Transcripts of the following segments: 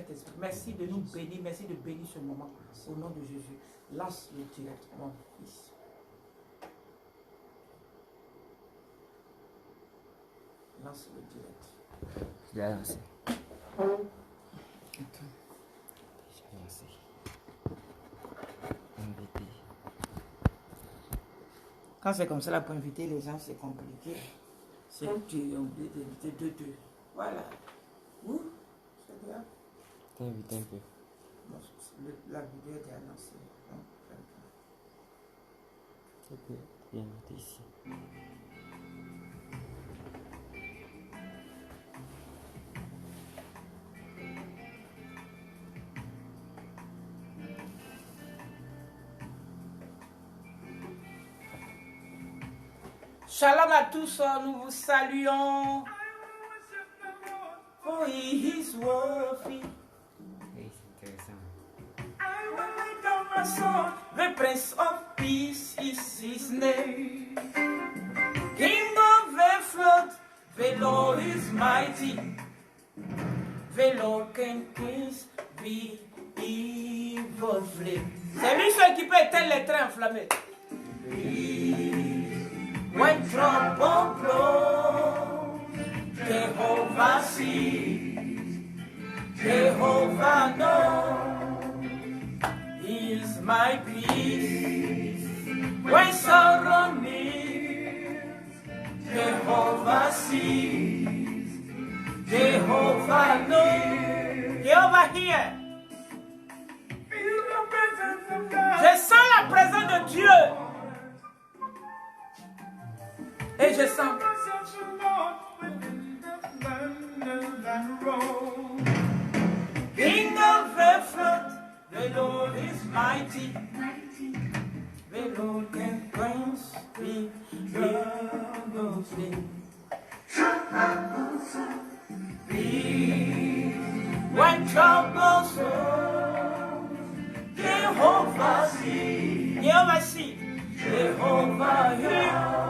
Saint-Esprit. Merci de nous bénir. Merci de bénir ce moment. Au nom de Jésus. Lance-le direct, mon fils. Lance-le direct. Je l'ai lancé. J'ai lancé. Invité. Quand c'est comme ça, là, pour inviter les gens, c'est compliqué. C'est tu es obligé d'inviter deux. Voilà. Ouh, c'est bien. T'es invité un peu. Bon, la vidéo est annoncée. Tu peux inviter ici. Shalom à tous, nous vous saluons. For he is worthy. Oui, c'est intéressant. The Prince of Peace is his name. King of the flood, the Lord is mighty. The Lord can cleanse the evil flame. C'est lui seul qui peut éteindre les trains enflammés. When trouble blows, Jehovah sees, Jehovah knows, He is my peace. When sorrow nears, Jehovah sees, Jehovah knows. Jehovah here. Je sens la présence de Dieu. Et je sens King of the flood, the Lord is mighty. The Lord can cleanse the troubles in. When troubles come, Jehovah sees, Jehovah sees, Jehovah hears.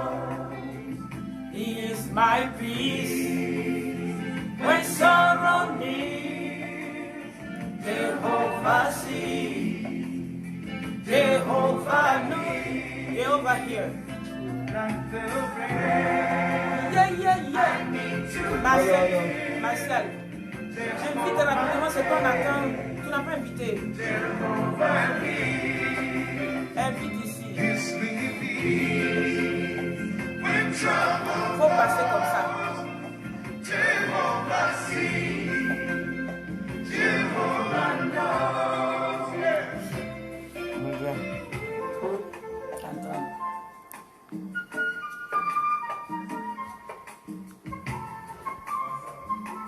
He is my peace. When sorrow nears, Jehovah sees, Jehovah knows, Jehovah here. Marcel, j'invite rapidement ce qu'on attend. Tu n'as pas invité. Invite ici. Faut passer comme ça. Attends.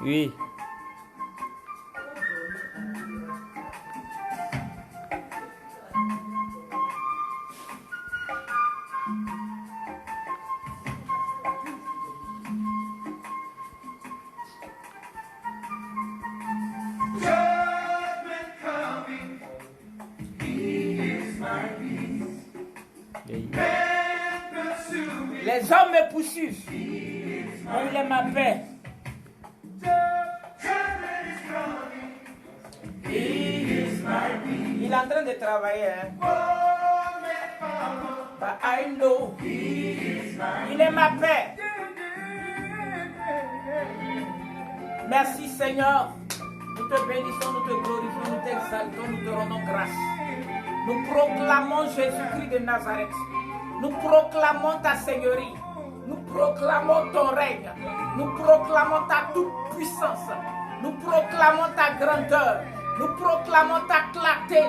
Oui. Les hommes me poursuivent. On les ma paix. Il est en train de travailler. Hein? But I know il est ma paix. Merci Seigneur. Nous te bénissons, nous te glorifions, nous t'exaltons, nous te rendons grâce. Nous proclamons Jésus-Christ de Nazareth. Nous proclamons ta Seigneurie. Nous proclamons ton règne. Nous proclamons ta toute-puissance. Nous proclamons ta grandeur. Nous proclamons ta clarté.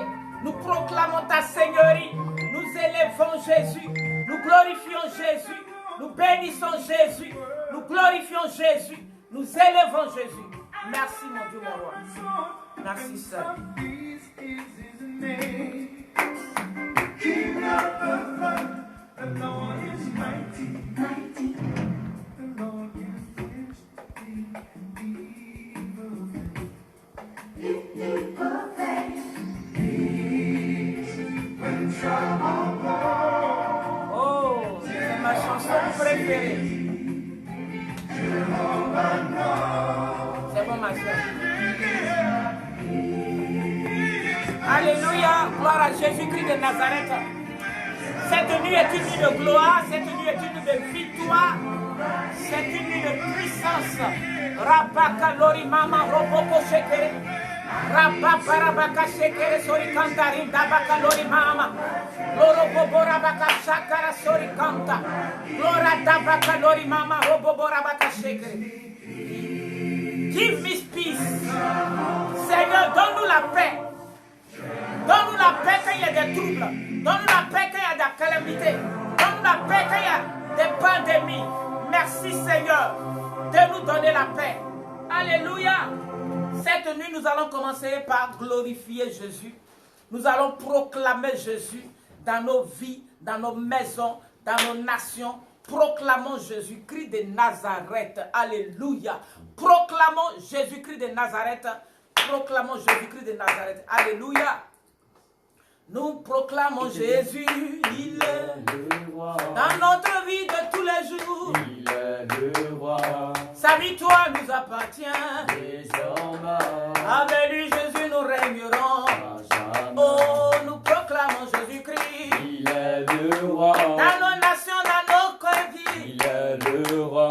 Nous proclamons ta Seigneurie. Nous élevons Jésus. Nous glorifions Jésus. Nous bénissons Jésus. Nous glorifions Jésus. Nous élevons Jésus. Merci mon Dieu, mon roi. Merci Seigneur. King of the flood, the Lord is mighty, mighty. The Lord can cleanse the evil. When trouble comes. Oh, c'est ma chanson préférée. C'est bon ma soeur. Alléluia. Gloire à Jésus-Christ de Nazareth. Cette nuit est une nuit de gloire. Cette nuit est une nuit de victoire. C'est une nuit de puissance. Rabaka lori mama roboko shekere. Rabaka rabaka shekere sori kantari dabaka lori mama. Loro bobo rabaka shakara sori kanta. Glora dabaka lori mama robobo rabaka shekere. Give me peace. Seigneur, donne-nous la paix. Donne-nous la paix quand il y a des troubles. Donne-nous la paix quand il y a des calamités. Donne-nous la paix quand il y a des pandémies. Merci Seigneur de nous donner la paix. Alléluia. Cette nuit, nous allons commencer par glorifier Jésus. Nous allons proclamer Jésus dans nos vies, dans nos maisons, dans nos nations. Proclamons Jésus-Christ de Nazareth. Alléluia. Proclamons Jésus-Christ de Nazareth. Proclamons Jésus-Christ de Nazareth. Alléluia. Nous proclamons Jésus, il est le roi. Dans notre vie de tous les jours, il est le roi. Sa victoire nous appartient. Désormais, avec lui Jésus nous régnerons. Oh, nous proclamons Jésus-Christ. Il est le roi. Dans nos nations, dans nos pays, il est le roi.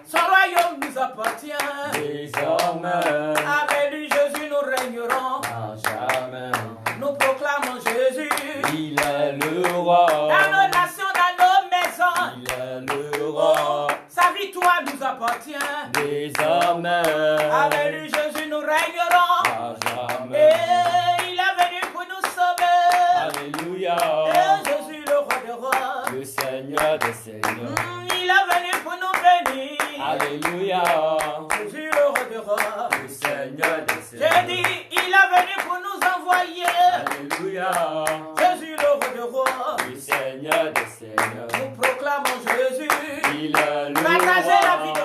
Son royaume nous appartient. Désormais, avec lui Jésus nous régnerons. À jamais. Nous proclamons Jésus. Il est le roi. Dans nos nations, dans nos maisons. Il est le roi. Oh, sa victoire nous appartient. Désormais. Avec lui Jésus nous régnerons. À jamais. Et il est venu pour nous sauver. Alléluia. Et Jésus le roi des rois. Le Seigneur des seigneurs. Il est venu pour nous bénir. Alléluia. Jésus le roi des rois. Le Seigneur des seigneurs. J'ai dit, il est venu pour nous envoyer. Alléluia. Jésus le roi des rois. Le Seigneur des seigneurs. Nous proclamons Jésus. Il est le roi. Partagez la vie de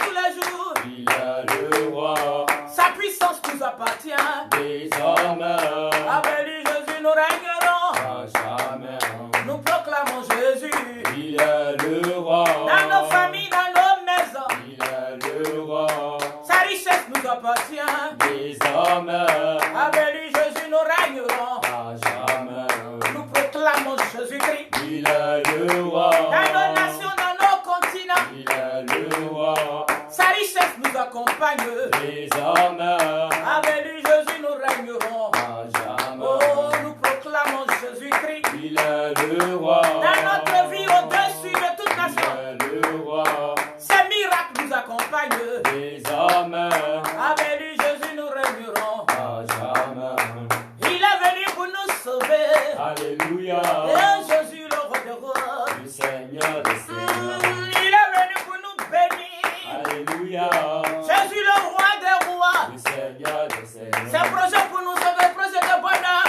tous les jours. Il est le roi. Sa puissance nous appartient. Désormais. Avec lui Jésus nous régnerons. À jamais. Nous proclamons Jésus. Il est le roi. Dans nos familles, dans nos maisons. Il est le roi. Sa richesse nous appartient. Désormais. Avec lui Jésus nous régnerons. À jamais. Nous proclamons Jésus-Christ. Il est le roi. Dans nos nations, dans nos continents. Il est le roi. Sa richesse nous accompagne. Désormais. Avec lui Jésus nous régnerons. À jamais. Oh, nous proclamons Jésus-Christ. Il est le roi. Dans notre vie au-dessus de toute nation. Il est le roi. Ses miracles nous accompagnent. Désormais. Avec lui Jésus nous régnerons. À jamais. Il est venu pour nous sauver. Alléluia. Et Jésus le roi des rois. Le Seigneur des seigneurs. Il est venu pour nous bénir. Alléluia. Jésus le roi des rois. Le Seigneur des seigneurs. C'est un projet pour nous sauver, projet de bonheur.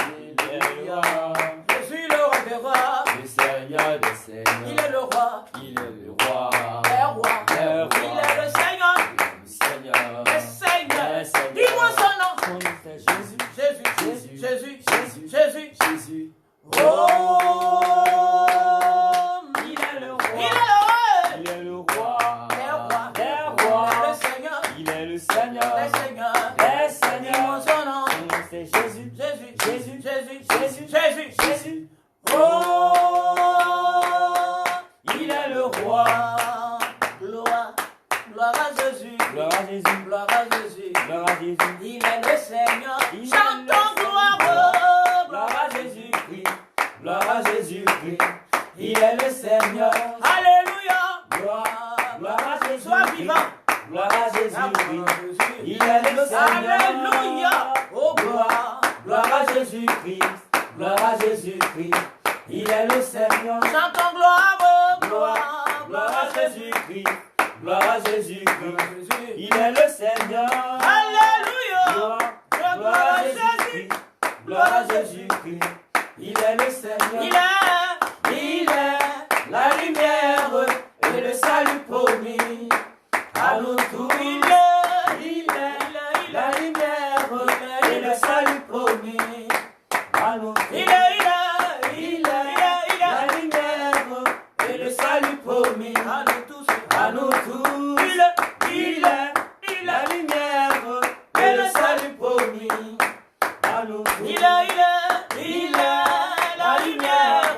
Alléluia. Jésus le roi des rois. Le Seigneur des seigneurs. Il est le roi. Il est le roi. Le roi. Le roi. Il est le Seigneur. Le Seigneur. Le Seigneur. Dis-moi son nom. Jésus. Jésus. Jésus. Jésus. Jésus. Jésus. Oh, il est le roi. Il est le roi. Il est le roi. Le roi. Le Seigneur. Il est le Seigneur. Le Seigneur. Le Seigneur. Dis-moi son nom. C'est Jésus. Jésus. Jésus. Jésus. Jésus. Jésus. Jésus. Oh, il est le roi. Gloire. Gloire à Jésus. Gloire à Jésus. Gloire à Jésus. Gloire à Jésus. Il est le Seigneur. Chantons gloire. Gloire à Jésus-Christ. Gloire à Jésus-Christ. Il est le Seigneur. Alléluia. Gloire à Jésus. Sois vivant. Gloire à Jésus-Christ. Il est le Seigneur. Alléluia. Oh gloire. Gloire à Jésus-Christ. Gloire à Jésus-Christ. Il est le Seigneur. Chantons gloire. Gloire. Gloire à Jésus-Christ. Gloire à Jésus-Christ. Il est le Seigneur. Alléluia. Gloire à Jésus-Christ. Gloire à Jésus-Christ. Il est le Seigneur. Il est la lumière et le salut promis. À nous tous, il est la lumière et le salut promis. À nous tous, il est la lumière Il est la lumière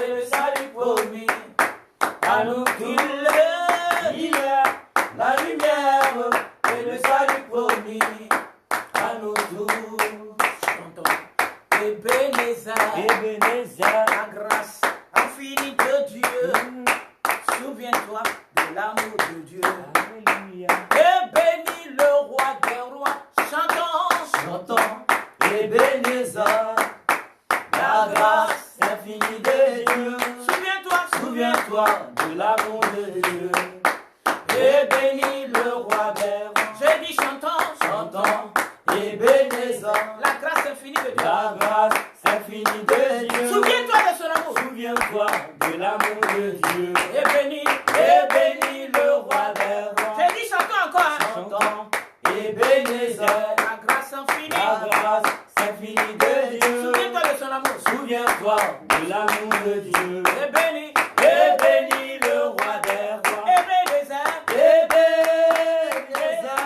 et le salut promis. À nous tous. Il est la lumière et le salut promis. À nous tous. Chantons. Ebenezer, la grâce infinie de Dieu. Souviens-toi de l'amour de Dieu. Alléluia. Et bénis le roi des rois. Chantons. Ebenezer, la grâce infinie de Dieu. Souviens-toi de l'amour de Dieu. Et bénis le roi des rois. J'ai dit chantons. Ebenezer, La grâce infinie de Dieu. la grâce infinie de Dieu. Souviens-toi de son amour. Souviens-toi de l'amour de Dieu. Et bénis le roi des rois. J'ai dit chantons encore. Chantons, Ebenezer, La grâce infinie. la grâce infinie de Dieu. Souviens-toi de son amour. Souviens-toi de l'amour de Dieu. Et bénis le roi des rois. Ebenezer. Ebenezer,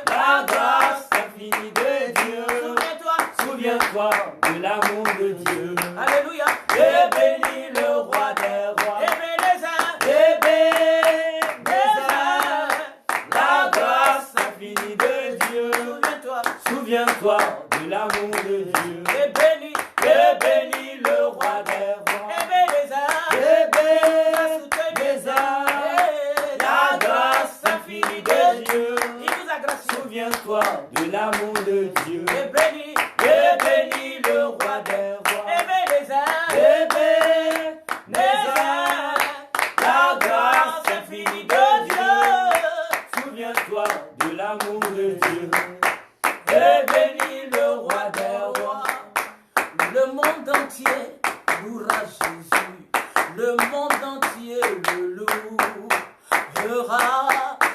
La la grâce infinie de Dieu. Souviens-toi. Souviens-toi de l'amour de Dieu. Alléluia. Bénis le roi des rois. Ebenezer. Ebenezer, la grâce infinie de Dieu. Souviens-toi. Souviens-toi de l'amour de Dieu. Et bénis Bénis le roi des rois. Ebenezer. Ebenezer, la grâce infinie de Dieu. Il nous a gracié. Souviens-toi de l'amour de Dieu. Et bénis Bénis le roi des rois. Ebenezer. Ebenezer, la grâce infinie de Dieu. Souviens-toi de l'amour de Dieu. Et bénis le roi des rois. Le monde entier louera Jésus. Le monde entier le louera.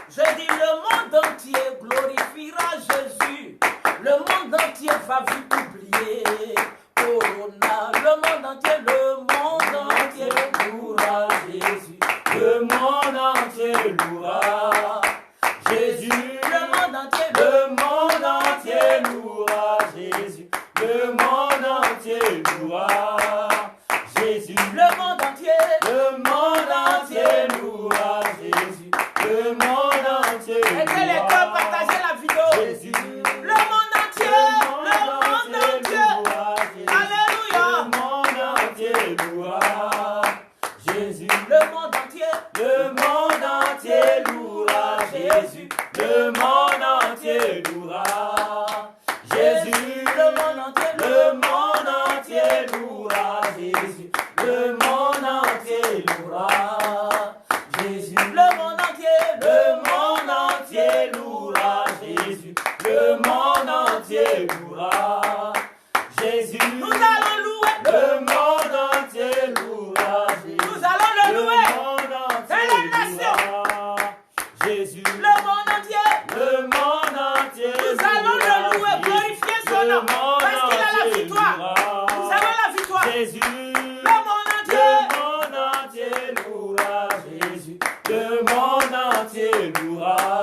Je dis le monde entier glorifiera Jésus. Le monde entier va vite oublier Corona. Le monde entier louera Jésus. Le monde entier louera Jésus. Le monde entier Le monde entier louera Jésus. Le monde entier louera Jésus. Le monde entier. Le monde entier louera Jésus. Le monde entier Et que les cœurs partagent la vidéo. Jésus. Le monde entier. Le monde entier. louera Jésus. Alléluia. Le monde entier louera Jésus. Le monde entier. Le monde entier louera Jésus. Le monde entier louera Jésus. Le monde entier. Le monde entier louera Jésus. Le monde entier louera Jésus. Le monde entier. Le monde entier louera Jésus. Le monde entier louera Jésus. Nous allons louer. Le monde entier louera Jésus. Nous allons le louer. Le monde entier Et les nations. louera Jésus. Le monde entier. Le monde entier Nous allons le louer, glorifier son nom. Parce qu'il a la victoire. Nous avons la victoire. Jésus. Le monde entier. Le monde entier louera Jésus. Le monde entier louera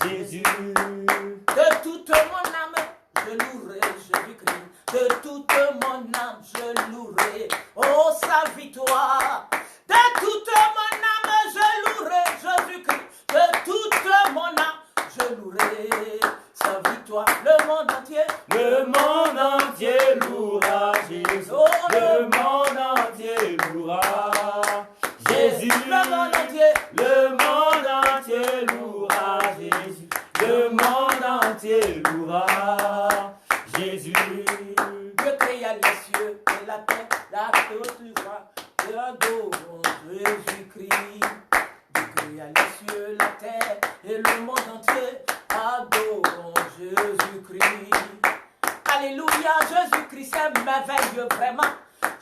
Jésus. De toute mon âme, je louerai Jésus-Christ. De toute mon âme, je louerai, oh, sa victoire. De toute mon âme, je louerai Jésus-Christ. De toute mon âme, je louerai sa victoire. Le monde entier. Le monde entier louera Jésus. Oh, Le monde entier louera Jésus. Le monde entier. Le monde entier louera Jésus. Le monde entier louera Jésus. Dieu créa les cieux et la terre, la toute voix, et adorons Jésus-Christ. Dieu créa les cieux, la terre et le monde entier, adorons Jésus-Christ. Alléluia, Jésus-Christ est merveilleux, vraiment.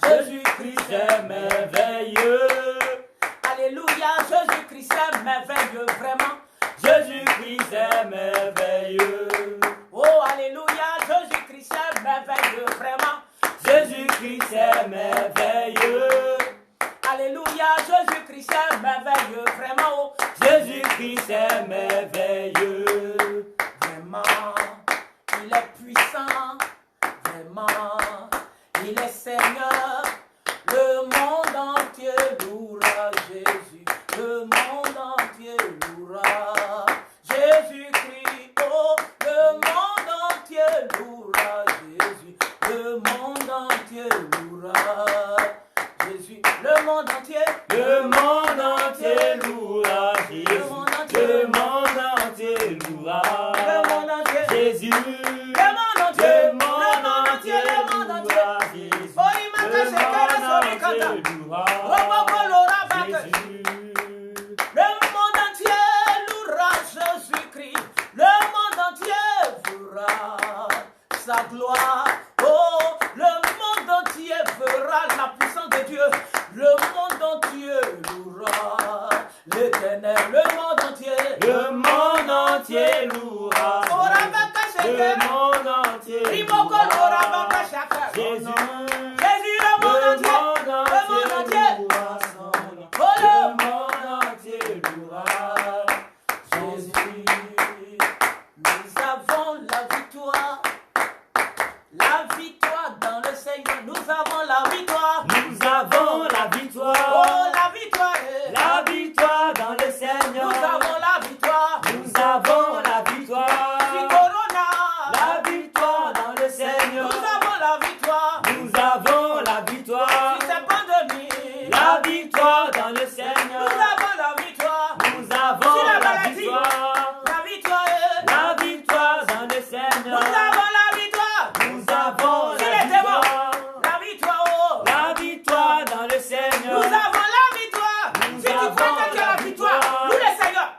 Jésus-Christ est merveilleux. Alléluia, Jésus-Christ est merveilleux, vraiment. Jésus-Christ est merveilleux. Oh, alléluia, Jésus-Christ est merveilleux, vraiment. Jésus-Christ est merveilleux. Alléluia, Jésus-Christ est merveilleux, vraiment. Oh, Jésus-Christ est merveilleux. vraiment, il est puissant. vraiment. Il est Seigneur, le monde entier louera Jésus, le monde entier louera Jésus-Christ, oh, le monde entier louera Jésus, le monde entier louera Jésus, le monde entier louera Jésus, le monde entier louera Jésus, le monde entier louera Jésus, le monde entier louera Jésus, oh, il m'a caché qu'elle a sauvé quand le monde entier louera Jésus-Christ, le monde entier verra sa gloire. Oh, le monde entier verra la puissance de Dieu. Le monde entier louera l'Éternel. Le monde entier louera. Le monde entier louera. Jésus, le monde entier louera son nom. Oh, le monde entier louera Jésus. Nous avons la victoire dans le Seigneur. Nous avons la victoire. Nous avons la victoire. Oh, la victoire. La victoire dans le Seigneur. Nous avons la victoire. Nous avons la victoire. Si Corona. La victoire dans le Seigneur. Nous avons la victoire. Nous avons la victoire. Si c'est pandémie. La victoire dans le Seigneur. Nous avons la victoire. Nous avons Si la la maladie. victoire. La victoire. La victoire dans le Nous Seigneur. avons la victoire. Nous avons Si la les démons. victoire. La victoire. Oh. La victoire dans le Seigneur. Nous avons la victoire. Nous Si tu avons crois que tu as la la victoire, victoire. nous les Seigneurs.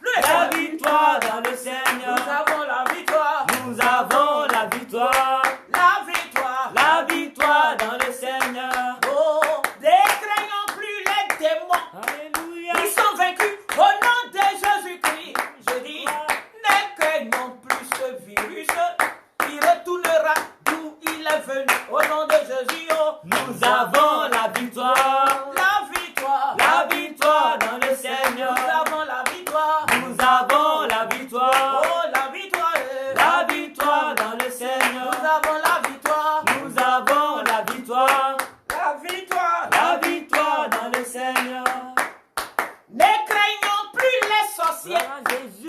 Nous les La Seigneurs. victoire dans le Seigneur. Nous avons la victoire. Nous avons la victoire. La victoire. La victoire dans le Seigneur. Oh, ne craignons plus les démons. Alléluia. Ils sont vaincus au nom de Jésus-Christ. Je dis, ne craignons plus ce virus. Il retournera d'où il est venu. Au nom de Jésus, oh. Nous avons la victoire. La victoire. La victoire dans le Seigneur. Nous avons la victoire. Nous avons la victoire. Oh, la victoire. La victoire dans le Seigneur. Nous avons la victoire. Nous avons la victoire. La victoire. La victoire dans le Seigneur. Ne craignons plus les sorciers.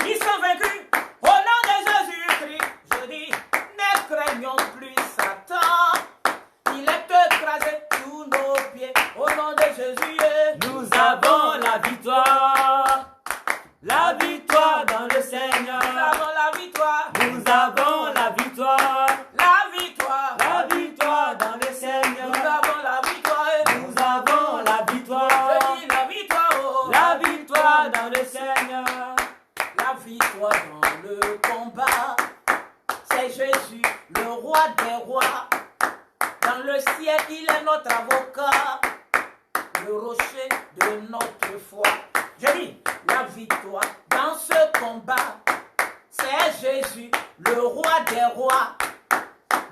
Ils sont vaincus au nom de Jésus-Christ. Je dis, ne craignons plus Satan. Il est écrasé sous nos pieds au nom de Jésus. Nous avons la victoire. La victoire dans le Seigneur. Nous avons la victoire. Nous avons la victoire. La victoire. La victoire dans le Seigneur. Nous avons la victoire. Nous avons la victoire. Je dis la victoire. Oh. La victoire dans le Seigneur. La victoire dans le combat. C'est Jésus, le roi des rois. Dans le ciel, il est notre avocat. Le rocher de notre foi. Je dis, la victoire dans ce combat, c'est Jésus, le roi des rois.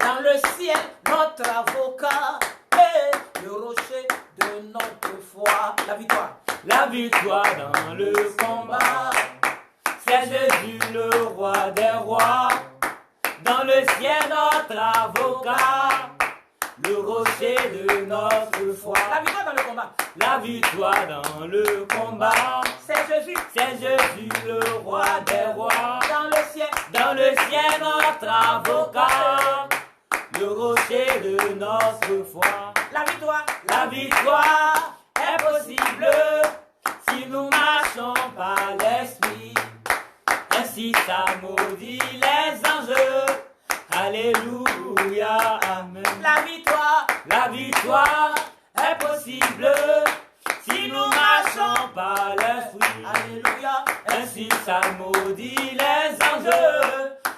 Dans le ciel, notre avocat. Et le rocher de notre foi. La victoire. La victoire dans le combat. C'est Jésus le roi des rois. Dans le ciel notre avocat. Le rocher de notre foi. La victoire dans le combat. La victoire dans le combat. C'est Jésus. C'est Jésus le roi des rois. Dans le ciel, notre avocat. Le rocher de notre foi. la victoire. La victoire est possible si nous marchons par l'esprit. Ainsi ça maudit les anges. Alléluia, amen. La victoire est possible si nous marchons par l'esprit. Alléluia. Ainsi ça maudit les anges.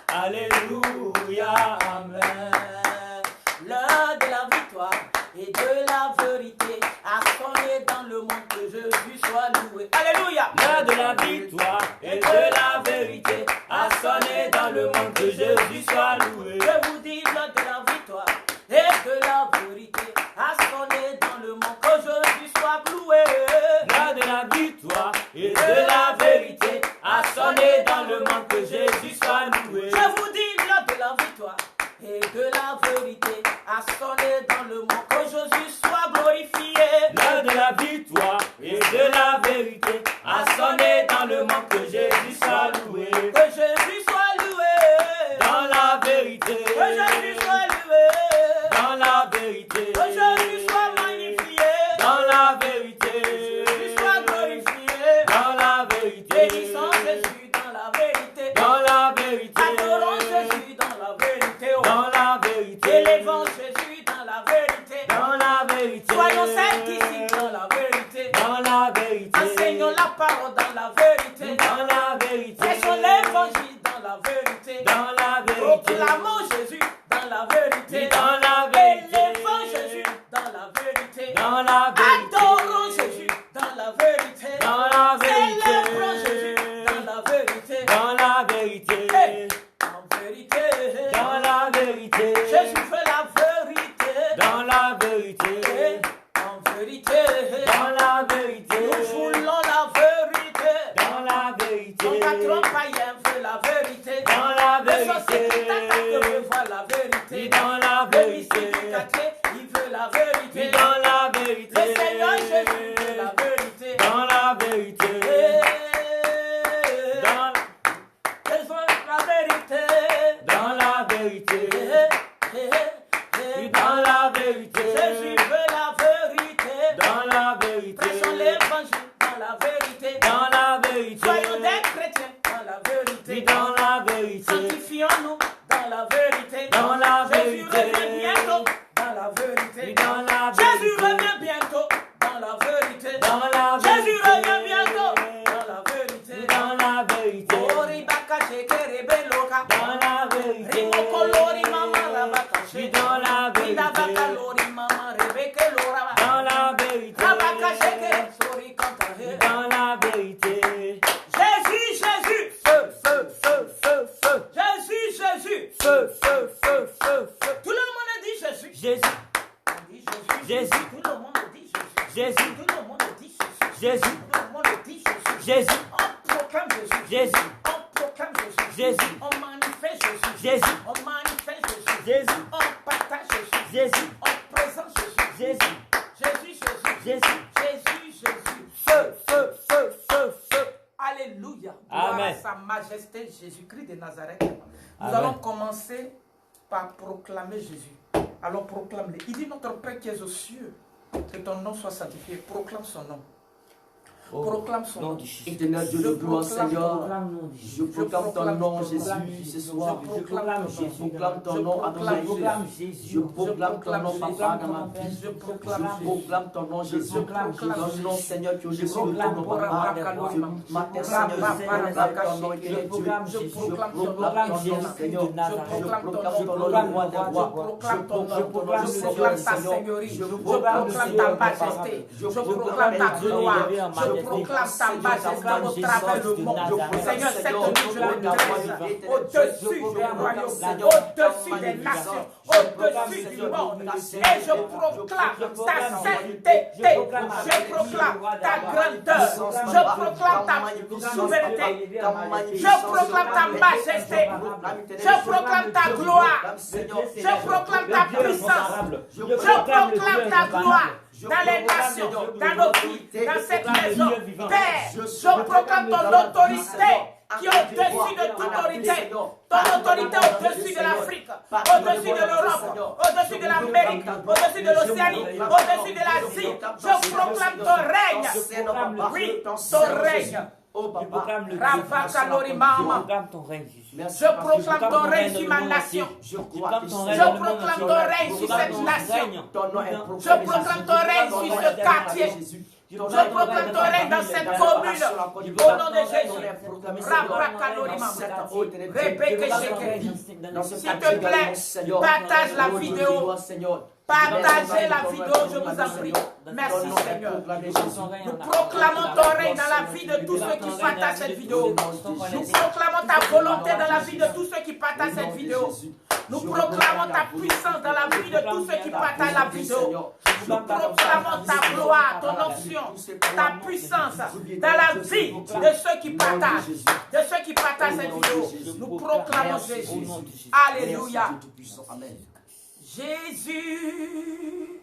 Alléluia, amen. L'heure de la victoire et de la vérité a sonné dans le monde, que Jésus soit loué. Alléluia. L'heure de la victoire et de la vérité a sonné dans le monde, que Jésus soit loué. Je vous dis, l'heure de la victoire et de la vérité a sonné dans le monde, que Jésus soit loué. L'heure de la victoire et de la vérité a sonné dans le monde, que Jésus soit loué. Je vous dis, l'heure de la victoire et de la vérité a sonné dans le monde. Que Jésus soit glorifié. L'heure de la victoire et de la vérité a sonné dans le monde. Que Jésus soit loué. Que Jésus soit loué. Dans la vérité. Que Jésus soit loué. Dans la vérité. Que Jésus soit magnifié. Dans la vérité. Que Jésus soit glorifié. Dans la vérité. Bénissons Jésus dans la vérité. Dans la vérité. Adorons Jésus dans la vérité. Dans la vérité. Élevons Jésus dans la vérité. Dans la vérité. Soyons saints dans la vérité. Dans la vérité. Enseignons la parole dans la vérité. Dans la vérité. Prêchons l'évangile dans la vérité. Dans la vérité. Proclamons Jésus dans la vérité. Dans la vérité. Élevons Jésus dans la vérité. Dans la vérité. Adorons Jésus dans la vérité. Dans la vérité. Célébrons Jésus dans la vérité. Dans la vérité. Hey, en vérité. Dans la vérité. Jésus fait la vérité. Dans la vérité. Hey, en vérité. Dans la vérité. Nous voulons la vérité. Dans la vérité. Ton patron païen veut la vérité. Dans la Les sociétés vérité. t'attaquent veulent voir la vérité. Oui, dans la Le vérité. mystique du quartier, il veut la vérité. Oui, dans la vérité. Le Seigneur Jésus veut la vérité. Dans la vérité. Dans, Ils veulent la vérité. dans la vérité. Oui, dans la vérité. Jésus veut la vérité. Dans la vérité. Prêchons l'évangile dans la vérité. Dans la vérité. Soyons des chrétiens dans la vérité. Oui, dans la vérité. Sanctifions-nous dans la vérité. Dans la Jésus vérité. revient bientôt dans la vérité. Oui, dans la Jésus vérité. revient bientôt dans la vérité. Dans la Jésus vérité. revient bientôt dans la vérité. Oui, dans la vérité. Oribaka shekerebe loka. Dans la vérité. Rimokolori mama rabaka Oui, sheke. dans la Indabaka vérité. lori mama rebeke loraba. Dans la vérité. Rabaka sheke sori kanta he. Dans la vérité. Jésus, Jésus. Feu, feu, feu, feu, feu. Jésus, Jésus. Feu, feu, feu, feu, feu. Tout le monde dit Jésus. Jésus, On dit Jésus. Jésus. Tout le monde dit Jésus. Jésus. Tout le monde dit Jésus. Jésus. Tout le monde dit Jésus. Jésus. On proclame Jésus. Jésus. On proclame Jésus. Jésus. On manifeste Jésus. Jésus. On manifeste Jésus. Jésus. On partage Jésus. Jésus. On présente Jésus. Jésus. Jésus, Jésus. Jésus. Jésus, Jésus. Feu, feu, feu, feu, feu. Alléluia. Gloire Amen. à sa majesté Jésus-Christ de Nazareth. Nous Amen. allons commencer par proclamer Jésus. Alors proclame-le. Il dit notre Père qui est aux cieux, que ton nom soit sanctifié. Proclame son nom. Proclame son nom. Éternel Dieu de gloire, Seigneur, je proclame ton nom, Jésus, ce soir. Je proclame ton nom, Adonai. Je proclame ton nom, Papa, dans ma vie. Je Je proclame proclame ton nom, Jésus. proclame Ton nom, Seigneur, que je suis proclame ton nom, Papa. Je matin, Seigneur, je proclame ton nom, éternel Dieu. Je proclame ton nom, Seigneur. Je proclame ton nom, le roi des rois. proclame ton Je nom, proclame je ton proclame nom, ta Seigneur. seigneurie, Je je proclame proclame ta majesté, je proclame ta gloire, je proclame ta majesté au travers le monde. Seigneur, cette nuit je m'adresse au-dessus du royaume, au-dessus des nations, au-dessus du monde, et je proclame ta sainteté, je proclame ta grandeur, je proclame ta souveraineté, je proclame ta majesté, je proclame ta gloire, je proclame ta puissance, je proclame ta gloire dans les nations, dans nos vies, dans cette maison. Père, je proclame ton autorité qui est au-dessus de toute autorité. Ton autorité au-dessus de l'Afrique, au-dessus de l'Europe, au-dessus de l'Amérique, au-dessus de l'Océanie, au-dessus de l'Asie. Je proclame ton règne. Oui, ton règne. Oh papa, Rabakalori mama. Je proclame ton règne sur ma nation. je crois que Je proclame ton règne sur cette nation. ton nom est Je proclame ton règne sur ce quartier. Je proclame ton règne dans cette commune. Au nom de Jésus. Rabakalori mama. Répétez s'il te plaît, partage la vidéo. Partagez la vidéo, je vous en prie. Merci Seigneur. Nous proclamons ton règne dans la vie de tous ceux qui partagent cette vidéo. Nous proclamons ta volonté dans la vie de tous ceux qui partagent cette vidéo. Nous proclamons ta puissance dans la vie de tous ceux qui partagent la vidéo. Nous proclamons ta gloire, ton onction, ta puissance dans la vie de ceux qui partagent cette vidéo. Nous proclamons Jésus. Alléluia. Jésus,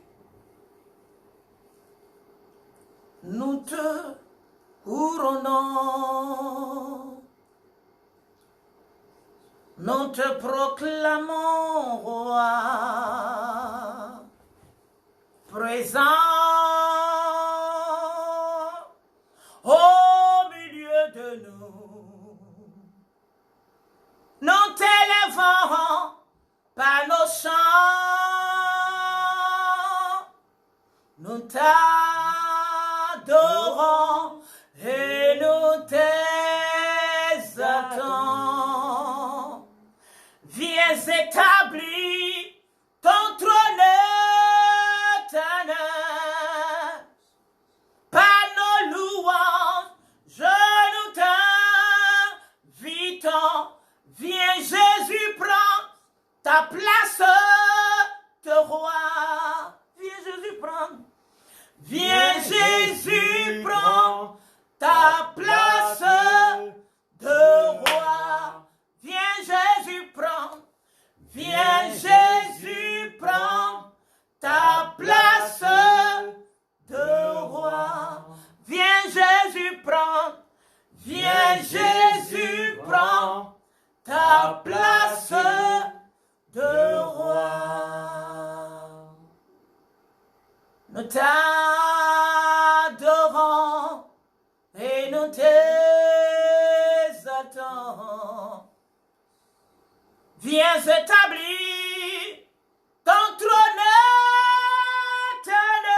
nous te couronnons, nous te proclamons roi, présent au milieu de nous. Nous t'élèvons par nos chants, nous t'adorons et nous t'exaltons. Viens établir ton trône éternel, par nos louanges, nous t'invitons. Viens Jésus, prends ta place de roi. Viens Jésus, prends. Viens Jésus, prends ta place de roi. Viens Jésus, prends. Viens Jésus, prends ta place de roi. Viens Jésus, prends. Viens Jésus, prends ta place de roi. Nous t'adorons et nous t'exaltons. Viens établir ton trône éternel,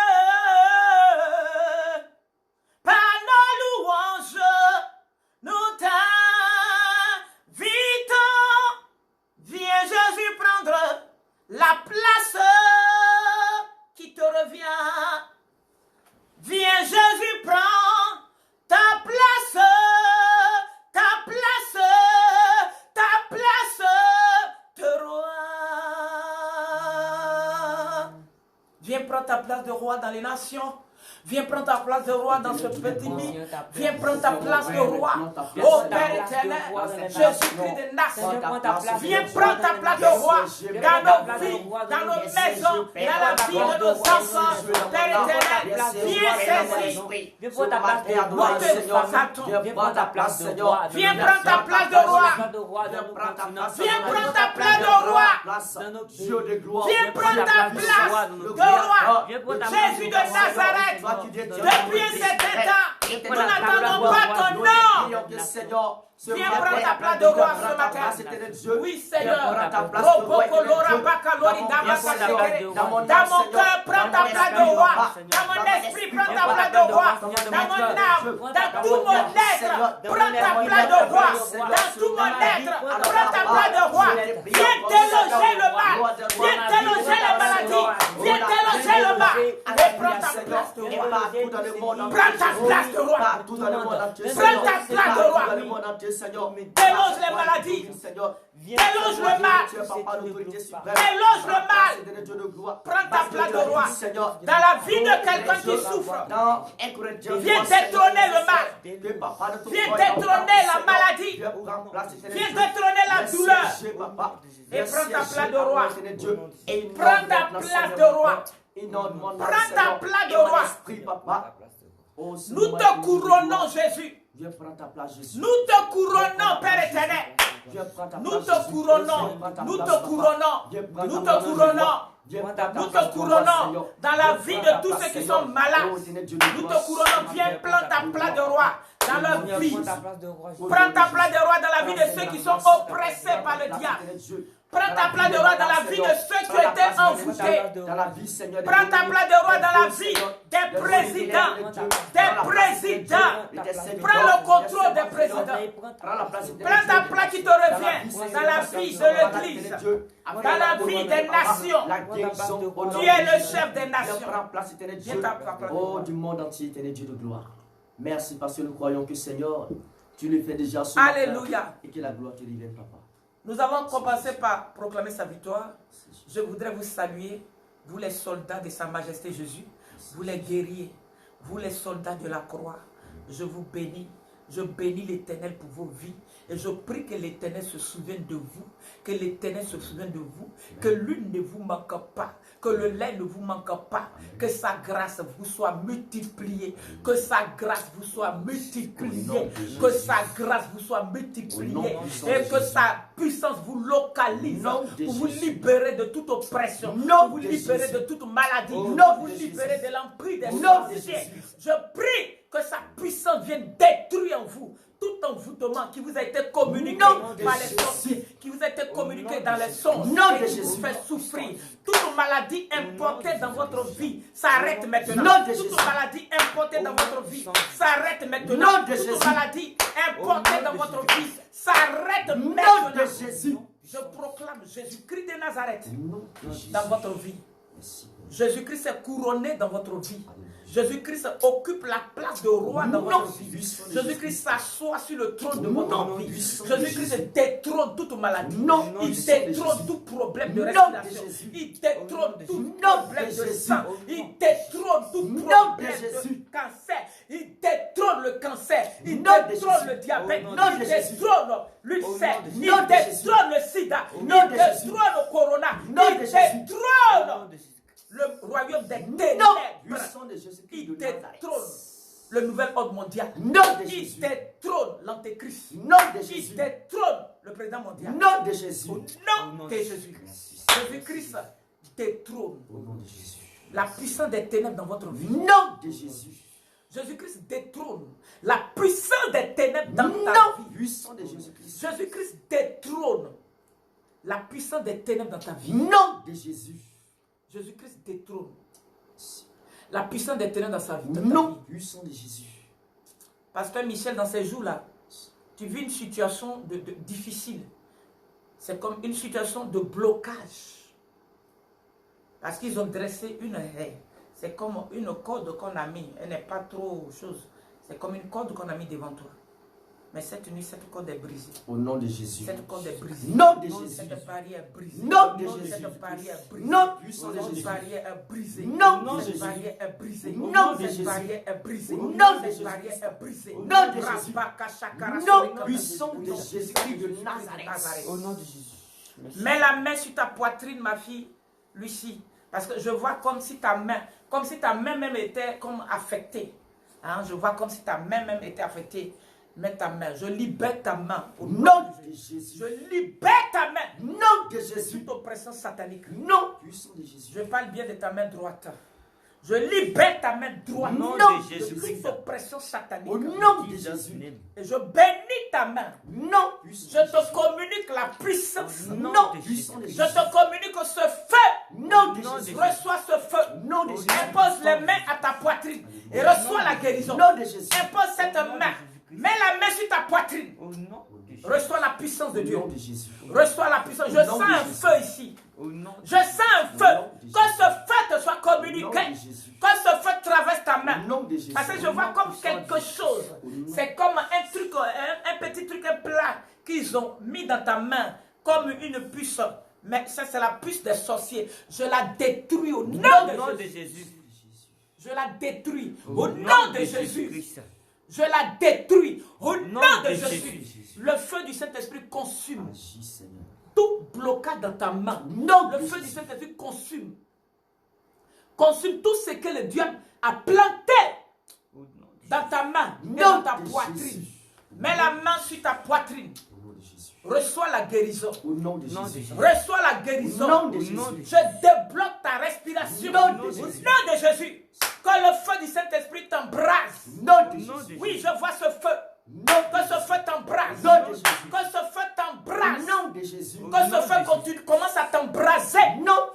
par nos louanges, nous t'invitons. Viens Jésus prendre la place qui te revient. Viens Jésus prends ta place, ta place, ta place de roi. Viens prendre ta place de roi dans les nations. Viens prendre ta place de roi dans ce petit lit. Viens prendre ta place de roi. Ô Père éternel, Jésus-Christ de Nazareth. Viens prendre ta place de roi dans nos vies, dans nos maisons, dans la vie de nos enfants. Père éternel, viens saisir. Viens prendre ta place de roi. Viens prendre ta place de roi. Viens prendre ta place de roi. Viens prendre ta place de roi. Viens prendre ta place de roi. Jésus de Nazareth. Depuis cet état, nous n'attendons pas ton nom. Viens prendre ta place de roi ce matin. Oui, Seigneur. Dans mon cœur, prends ta place de roi. Dans mon esprit, prends ta place de roi. Dans mon âme, dans tout mon être, prends ta place de roi. Dans tout mon être, prends ta place de roi. Viens déloger le mal. Viens déloger la maladie. Viens déloger le mal. Et prends ta place de roi. Prends ta place de roi. Prends ta place de roi. Déloge les maladies. Déloge le mal. Déloge le mal. Prends ta place de roi. Dans la vie de quelqu'un qui souffre, viens détrôner le mal. Viens détrôner la maladie. Viens détrôner la douleur. Et prends ta place de roi. Prends ta place de roi. Prends ta place de roi. Nous te couronnons, Jésus. Nous te couronnons, Père éternel. Nous te couronnons. Nous te couronnons. Nous te couronnons. Nous te couronnons dans la vie de tous ceux qui sont malades. Nous te couronnons. Viens prendre ta place de roi dans leur vie. Prends ta place de roi dans la vie de ceux qui sont oppressés par le diable. Prends ta place de roi dans la vie de ceux qui étaient envoûtés. Prends ta place de roi dans la vie des présidents. Des présidents. Prends le contrôle des présidents. Prends ta place qui te revient dans la vie de l'Église. Dans la vie des nations. Tu es le chef des nations. Oh, du monde entier, éternel Dieu de gloire. Merci parce que nous croyons que Seigneur, tu le fais déjà ce matin. Alléluia. Et que la gloire te revienne, Papa. Nous avons commencé par proclamer sa victoire. Je voudrais vous saluer, vous les soldats de Sa Majesté Jésus, vous les guerriers, vous les soldats de la croix. Je vous bénis Je bénis l'Éternel pour vos vies. Et je prie que l'Éternel se souvienne de vous. Que l'Éternel se souvienne de vous. Que l'une ne vous manque pas. Que le lait ne vous manque pas. Que sa grâce vous soit multipliée. Que sa grâce vous soit multipliée. Que sa grâce vous soit multipliée. Et que sa puissance vous localise. Pour vous libérer de toute oppression. Pour vous libérer de toute maladie. Pour vous libérer de l'emprise des sorciers. Je prie que sa puissance vienne détruire en vous tout envoûtement qui vous a été communiqué par les sorciers, qui vous a été communiqué dans les songes, qui vous fait souffrir. Toute maladie importée dans votre vie s'arrête maintenant. Toute maladie importée dans votre vie s'arrête maintenant. Toute maladie importée dans votre vie s'arrête maintenant. Je proclame Jésus-Christ de Nazareth dans votre vie. Jésus-Christ est couronné dans votre vie. Jésus-Christ occupe la place de roi dans votre vie. Jésus-Christ s'assoit sur le trône de votre vie. Jésus-Christ détrône toute maladie. Il détrône tout problème de respiration. Il détrône tout problème de sang. Il détrône tout problème de cancer. Il détrône le cancer. Il détrône le diabète. Il détrône l'ulcère. Il détrône le sida. Il détrône le corona. Il détrône le royaume des ténèbres. Il détrône le nouvel ordre mondial. Il détrône l'antéchrist. Il détrône le président mondial. Au nom de Jésus. Jésus-Christ détrône la puissance des ténèbres dans votre vie. Nom de Jésus. Jésus-Christ détrône la puissance des ténèbres dans ta vie. Jésus-Christ détrône la puissance des ténèbres dans ta vie. Nom de Jésus. Jésus-Christ détrône la puissance des ténèbres dans sa vie. Non, puissant de Jésus. Pasteur Michel, dans ces jours-là, tu vis une situation difficile. C'est comme une situation de blocage. Parce qu'ils ont dressé une haie. C'est comme une corde qu'on a mis. Elle n'est pas trop chose. C'est comme une corde qu'on a mis devant toi. Mais cette nuit, cette corde est brisée. Au nom de Jésus. Cette corde est brisée. Nom de Jésus. Cette barrière est brisée. Nom de Jésus. Cette barrière est brisée. Non, puissant de Jésus. Cette barrière est brisée. Non, de Jésus. Cette barrière est brisée. Non, de Jésus. Cette barrière est brisée. Non, de Jésus. Cette barrière est brisée. Non, de Jésus. Non, puissant de Jésus-Christ de Nazareth. Au nom de Jésus. Mets la main sur ta poitrine, ma fille, Lucie. Parce que je vois comme si ta main même était comme affectée. Hein? Je vois comme si ta main même était affectée. Mets ta main, je libère ta main au nom de Jésus. Je libère ta main, nom de Jésus. Toute oppression satanique, non, puissant de Jésus. Je parle bien de ta main droite. Je libère ta main droite, nom de Jésus. Toute oppression satanique, au nom de Jésus. Et je bénis ta main, non, je te communique la puissance, non, puissant de Jésus. Je te communique ce feu, nom de Jésus. Reçois ce feu, nom de Jésus. Impose les mains à ta poitrine et reçois la guérison, nom de Jésus. Impose cette main. Mets la main sur ta poitrine. Reçois la puissance de Dieu. Reçois la puissance. Je sens un feu ici. Je sens un feu. Que ce feu te soit communiqué. Que ce feu traverse ta main. Parce que je vois comme quelque chose. C'est comme un truc, un petit truc, un plat qu'ils ont mis dans ta main comme une puce. Mais ça, c'est la puce des sorciers. Je la détruis au nom de Jésus. Je la détruis au nom de Jésus. Je la détruis au nom de Jésus. Le feu du Saint-Esprit consume tout blocage dans ta main. Non, le feu du Saint-Esprit consume. Consume tout ce que le diable a planté dans ta main et dans ta poitrine. Mets la main sur ta poitrine. Reçois la guérison. Au nom de Jésus. Reçois la guérison. Au nom de Jésus. Je débloque ta respiration. Au nom de Jésus. Que le feu du Saint-Esprit t'embrase. Oui, je vois ce feu. Que ce feu t'embrase. Que ce feu t'embrase. Que ce feu commence à t'embraser.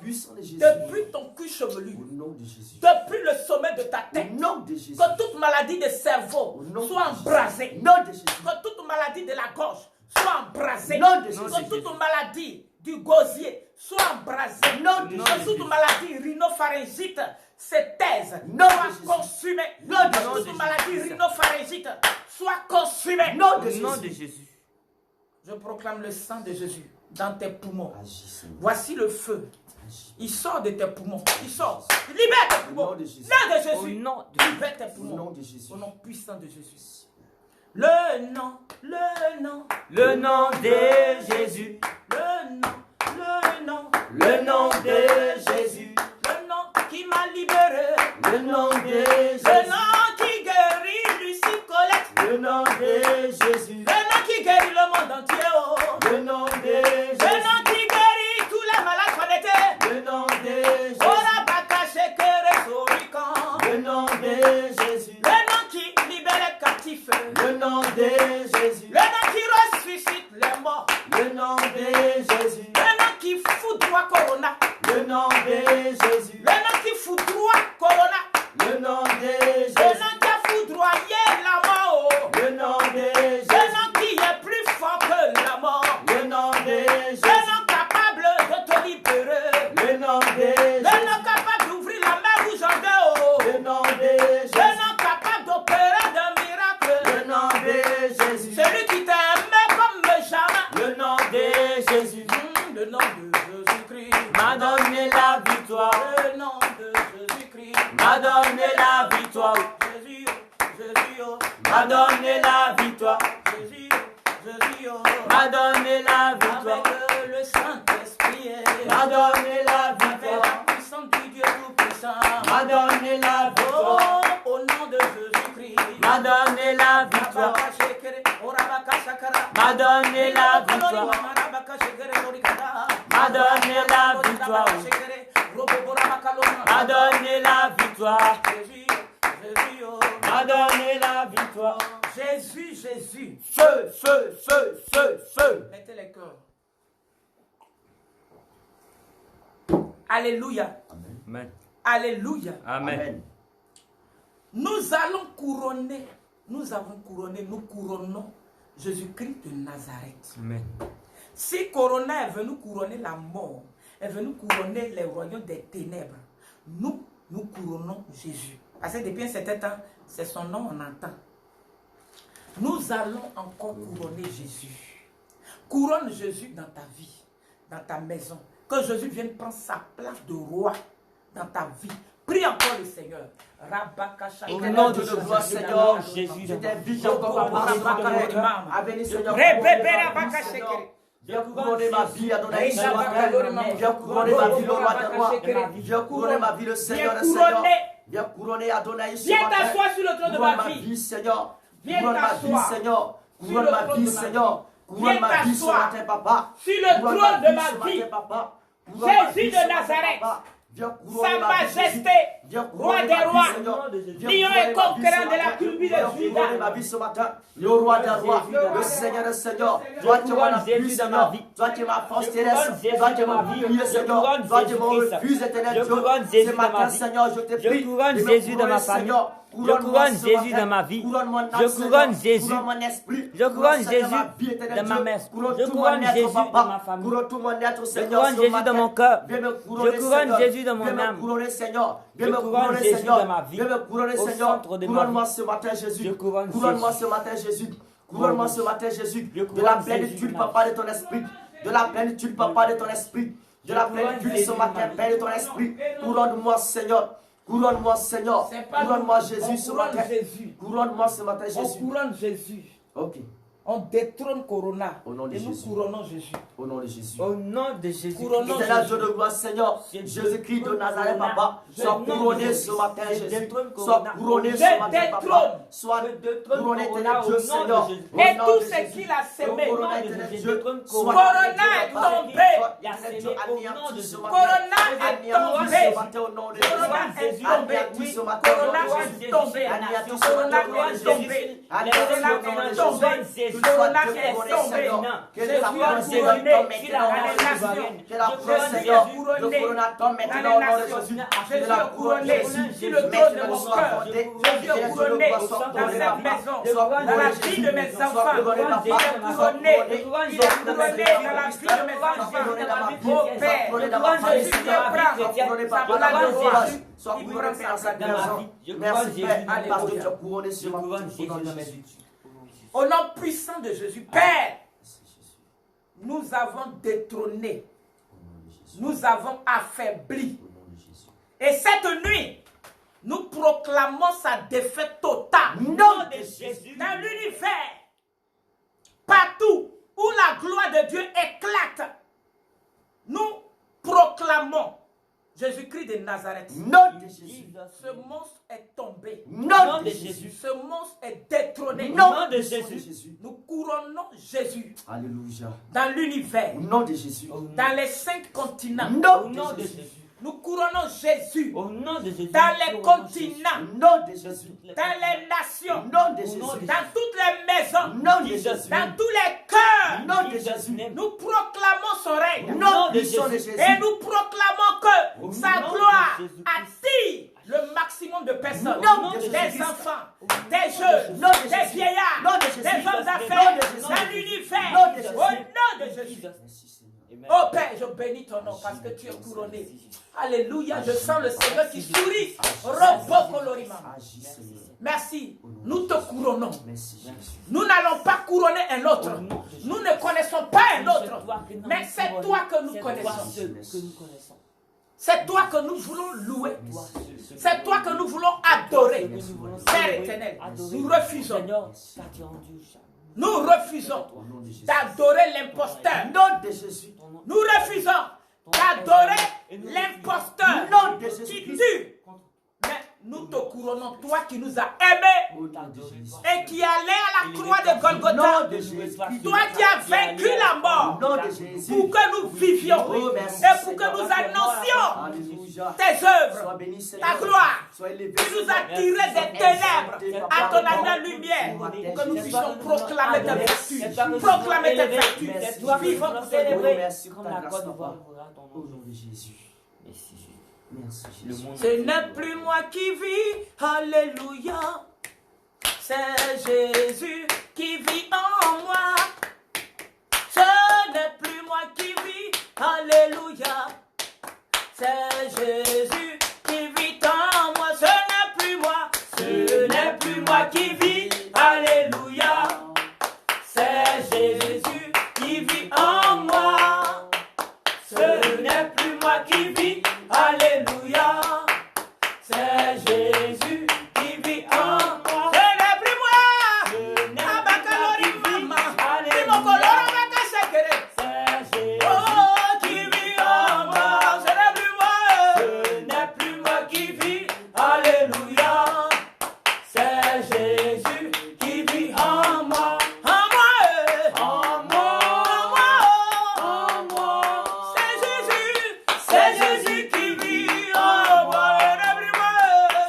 Depuis ton cul chevelu. Depuis le sommet de ta tête. Que toute maladie de cerveau soit embrasée. Que toute maladie de la gorge soit embrasée. Que toute maladie du gosier soit embrasée. Que toute maladie rhinopharyngite se taise, soit consumée. Que toute maladie rhinopharyngite soit consumée. Au nom de Jésus. Je proclame le sang de Jésus dans tes poumons. Voici le feu. Il sort de tes poumons. Il sort. Il libère tes poumons. Nom de Jésus. Libère tes poumons. Au nom puissant de Jésus. le nom, le nom, le nom de Jésus, le nom, le nom, le nom de Jésus, le nom qui m'a libéré, le nom de le Jésus, nom qui guérit Lucie Colette, le nom de Jésus, le nom qui guérit le monde entier, oh. le nom de Le Jésus, nom qui guérit tous les malades connectés. le nom de Jésus, Ora baka shekere sorikan. le nom de Jésus, Le nom qui libère les captifs. le nom de Jésus, Le nom qui ressuscite les morts. le nom de Jésus, Le nom qui foudroie Corona. le nom de Jésus, Le nom qui foudroie Corona. le nom de Le Jésus, nom qui a foudroyé la mort. le nom de Le Jésus, nom qui est plus fort que la mort. le nom de Le Jésus, nom capable de te libérer. le nom de Le nom Jésus, capable d'ouvrir la mer rouge en deux. le nom de Le Jésus, nom capable d'opérer des miracles. le nom de Jésus, Celui qui t'aime comme jamais. le nom de Jésus, Le nom de Jésus-Christ. m'a donné la victoire, Le nom de Jésus-Christ. m'a donné la victoire, Jésus, Jésus, oh. m'a donné la victoire, Jésus, Jésus, oh. m'a donné la victoire, Avec le Saint-Esprit. m'a donné la Avec victoire, la puissance du Dieu Tout-Puissant. m'a donné la victoire, Oh, au nom de Jésus-Christ. m'a donné la victoire, m'a donné la victoire, m'a donné la victoire, m'a donné la victoire, Jésus, Jésus, oh. m'a donné la victoire. Jésus, Jésus. Feu, feu, feu, feu, feu. Mettez les cœurs. Alléluia. Amen. Alléluia. Amen. Nous allons couronner. Nous avons couronné. Nous couronnons Jésus-Christ de Nazareth. Amen. Si Corona est venu couronner la mort, est venu couronner les royaumes des ténèbres, nous couronnons Jésus. Parce que depuis un certain temps, c'est son nom on entend. Nous allons encore couronner Jésus. Couronne Jésus dans ta vie, dans ta maison. Que Jésus vienne prendre sa place de roi dans ta vie. Prie encore le Seigneur. Au nom de gloire, Seigneur, Jésus, je t'invite encore à venir, Seigneur. Viens couronner ma vie, Adonai, viens couronner ma vie, le roi des rois. Viens couronner ma vie, le Seigneur des seigneurs. Viens couronner Adonai ce Viens matin. t'asseoir sur le trône de Couronne ma ma vie. vie, Seigneur. Viens Couronne ma vie, t'asseoir Seigneur. sur Couronne le ma trône vie, de ma Seigneur. Couronne Viens ma vie ce t'asseoir matin, papa. sur le Couronne trône ma de ma ce matin, vie. papa. Couronne ma Jésus vie de ce matin, Nazareth. papa. Viens couronner Sa ma vie, Jésus. majesté, Viens roi couronner des ma vie, rois, Seigneur. Viens lion couronner et ma vie conquérant ce de la matin. tribu de Viens Juda. couronner ma vie ce matin. Le roi des rois, le Seigneur des seigneurs. Toi qui m'as appuyé, Seigneur. Toi qui m'as force terrestre. Toi qui m'as appuyé, Seigneur. Toi qui m'as refusé, éternel Dieu. Ce matin, Seieur, je te prie. Je couronne Jésus dans ma famille. Je couronne Jésus dans ma vie. Je couronne Jésus. Couronne mon esprit. Je couronne Jésus dans dans ma messe. Couronne Je tout mon couronne être, Jésus dans papa. ma famille. Couronne tout mon être, Je Seigneur. couronne ce Jésus matin. dans mon cœur. Viens me couronner, Je couronne Seigneur. Jésus dans mon Viens me âme. couronner, Seigneur. Viens Je me couronne couronner, Jésus Seigneur. dans ma vie. Viens me couronner, Au Seigneur. centre de ma Couronne-moi vie. ce matin, Jésus. Je couronne Couronne-moi Jésus. ce matin, Jésus. Couronne-moi ce matin, Jésus. Je De couronne la Jésus plénitude, dans ma papa, de ton esprit. De la plénitude, papa, de ton esprit. De la couronne plénitude Jésus ce dans ma matin, vie. Père, de ton esprit. Couronne-moi, Seigneur. Couronne-moi, Seigneur. C'est pas Couronne-moi, nous. Jésus, ce On couronne matin. Jésus. Couronne-moi ce matin, On Jésus. couronne Jésus. Ok. On détrône Corona. Au nom de Et nous Jésus. couronnons Jésus. Au nom de Jésus. Au nom de Jésus. Couronnons Éternel Jésus. Dieu de gloire, Seigneur, Jésus-Christ de Nazareth, papa, sois couronné ce matin, Jésus. Sois couronné ce matin, papa. Sois couronné, éternel Dieu, Seigneur. Et tout ce qu'il a sémé. Corona est tombé. Corona est tombé. Corona est tombé. au nom de Corona est Jésus. tombé. Anéantis ce matin au nom Corona de est Jésus. tombé. Anéantis ce Corona matin au nom de est Jésus. tombé. Anéantis Corona au nom de est Jésus. tombé. Qu'il soit Corona Dieu est couronné, tombé. Seigneur. Que Jésus la a couronne couronné tombe maintenant au nom de la Jésus. nation. Que la couronne, Jésus Seigneur, a couronné le couronne tombe la maintenant au nom de nation. Jésus. Jésus Que la a couronne, couronné Jésus, sur le trône de mon soit cœur. porté. Jésus a couronné dans sa maison, dans la vie de mes enfants. Il est couronné. Il est couronné dans la vie de mes enfants. Au Père, Jésus vient prendre sa place de Jésus. Sois Il couronné prend dans sa sa place. maison. Merci Père, parce que tu as couronné ce matin. Au nom puissant de Jésus, Père, nous avons détrôné, nous avons affaibli. Et cette nuit, Nous proclamons sa défaite totale. Nom de Jésus. Dans l'univers, partout où la gloire de Dieu éclate, nous proclamons Jésus-Christ de Nazareth. Nom de Jésus. Ce monstre est tombé. Nom de Jésus. Ce monstre est détrôné. Nom de Jésus. Nous couronnons Jésus Alléluia. dans l'univers, Au nom de Jésus. dans les 5 continents. Nom Au nom de de Jésus. Jésus. Nous couronnons Jésus Au nom de Jésus. dans les continents, Au nom de Jésus. dans les nations, Nom de Jésus. dans toutes les maisons, Nom de Jésus. dans tous les cœurs. Nom de Jésus. Nous proclamons son règne. Nom de Jésus. Et nous proclamons que Au sa nom de gloire Jésus-Christ. attire le maximum de personnes. Nom de Des Jésus-Christ. enfants, des jeunes, Nom de des Jésus. vieillards, Nom de Jésus. des hommes Nom d'affaires, de Jésus. dans l'univers. Nom de Jésus. Au nom de Jésus. Merci Seigneur. Amen. Oh Père, je bénis ton nom parce que tu es couronné. Alléluia, je sens le Seigneur qui sourit. Robocolorima. Agis Seigneur. Merci, nous te couronnons. Merci Jésus. Nous n'allons pas couronner un autre. Nous ne connaissons pas un autre. Mais c'est toi que nous C'est toi connaissons. seul que nous connaissons. C'est toi que nous voulons louer. Toi seul. C'est toi que nous voulons adorer. Que nous voulons Père célébrer, éternel, adorer. nous refusons. Seigneur, car tu es rendu au charbon. Nous refusons Au nom de Jésus. d'adorer l'imposteur. Nom de Jésus. Ton nom- Nous refusons d'adorer Et nous l'imposteur Nom de qui Jésus. tue. Mais nous te couronnons, toi qui nous as aimés Au nom de Jésus. et qui allait à la croix de Au Golgotha. nom de Jésus. Toi qui as vaincu la Au mort nom de Jésus. pour que nous vivions Oh, merci, et pour que Seigneur. nous annoncions Alléluia. tes Sois œuvres, béni ta Seigneur. gloire. Sois élevé. Tu nous as Seigneur. tirés des ténèbres à ton âme la lumière pour que nous puissions proclamer tes vertus, proclamer tes vertus, C'est toi que nous vivons voulons pour te louer. célébrer. Merci pour Comme ta la grâce, Côte d'Ivoire papa. louera ton Au nom. nom de Jésus. Merci Jésus. Merci Le Jésus. monde Ce n'est plus moi qui vis, alléluia. C'est Jésus qui vit en moi. Ce n'est plus moi qui vis, alléluia. C'est Jésus qui vit en moi. Ce n'est plus moi, ce n'est plus moi qui vis, alléluia. C'est Jésus qui vit en moi. Ce n'est plus moi qui vis, alléluia. C'est Jésus qui vit en moi. Ce n'est plus moi. Abakalori mama. Imokolora bakasekere. C'est Jésus. Oh, qui vit en moi. Ce n'est plus moi. Ce n'est plus moi qui vis, alléluia. C'est Jésus qui vit en moi. En moi. En moi. En moi. C'est Jésus qui vit en moi.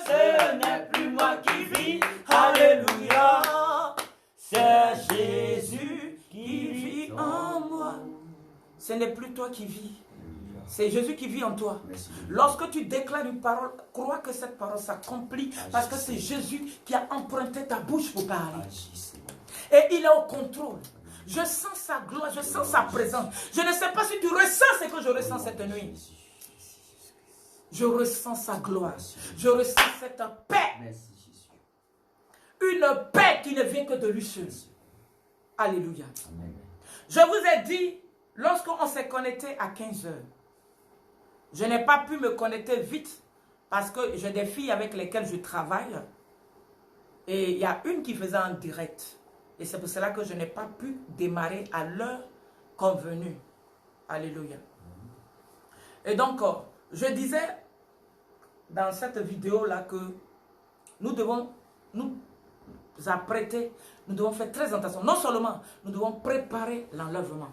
Ce n'est plus moi qui vis, alléluia. C'est Jésus qui vit en moi. Ce n'est plus toi qui vis, c'est Jésus qui vit en toi. Merci. Lorsque tu déclares une parole, crois que cette parole s'accomplit parce que c'est Jésus qui a emprunté ta bouche pour parler. Agis Seigneur. Et il est au contrôle. Je sens sa gloire, je sens sa présence. Je ne sais pas si tu ressens ce que je ressens cette nuit. Je ressens sa gloire. Je ressens cette paix. Merci Jésus. Une paix qui ne vient que de lui seul. Alléluia. Amen. Je vous ai dit, lorsqu'on s'est connecté à 15 heures, je n'ai pas pu me connecter vite parce que j'ai des filles avec lesquelles je travaille. Et il y a une qui faisait en direct. Et c'est pour cela que je n'ai pas pu démarrer à l'heure convenue. Alléluia. Et donc, je disais dans cette vidéo-là que nous devons nous apprêter, nous devons faire très attention. Non seulement, nous devons préparer l'enlèvement.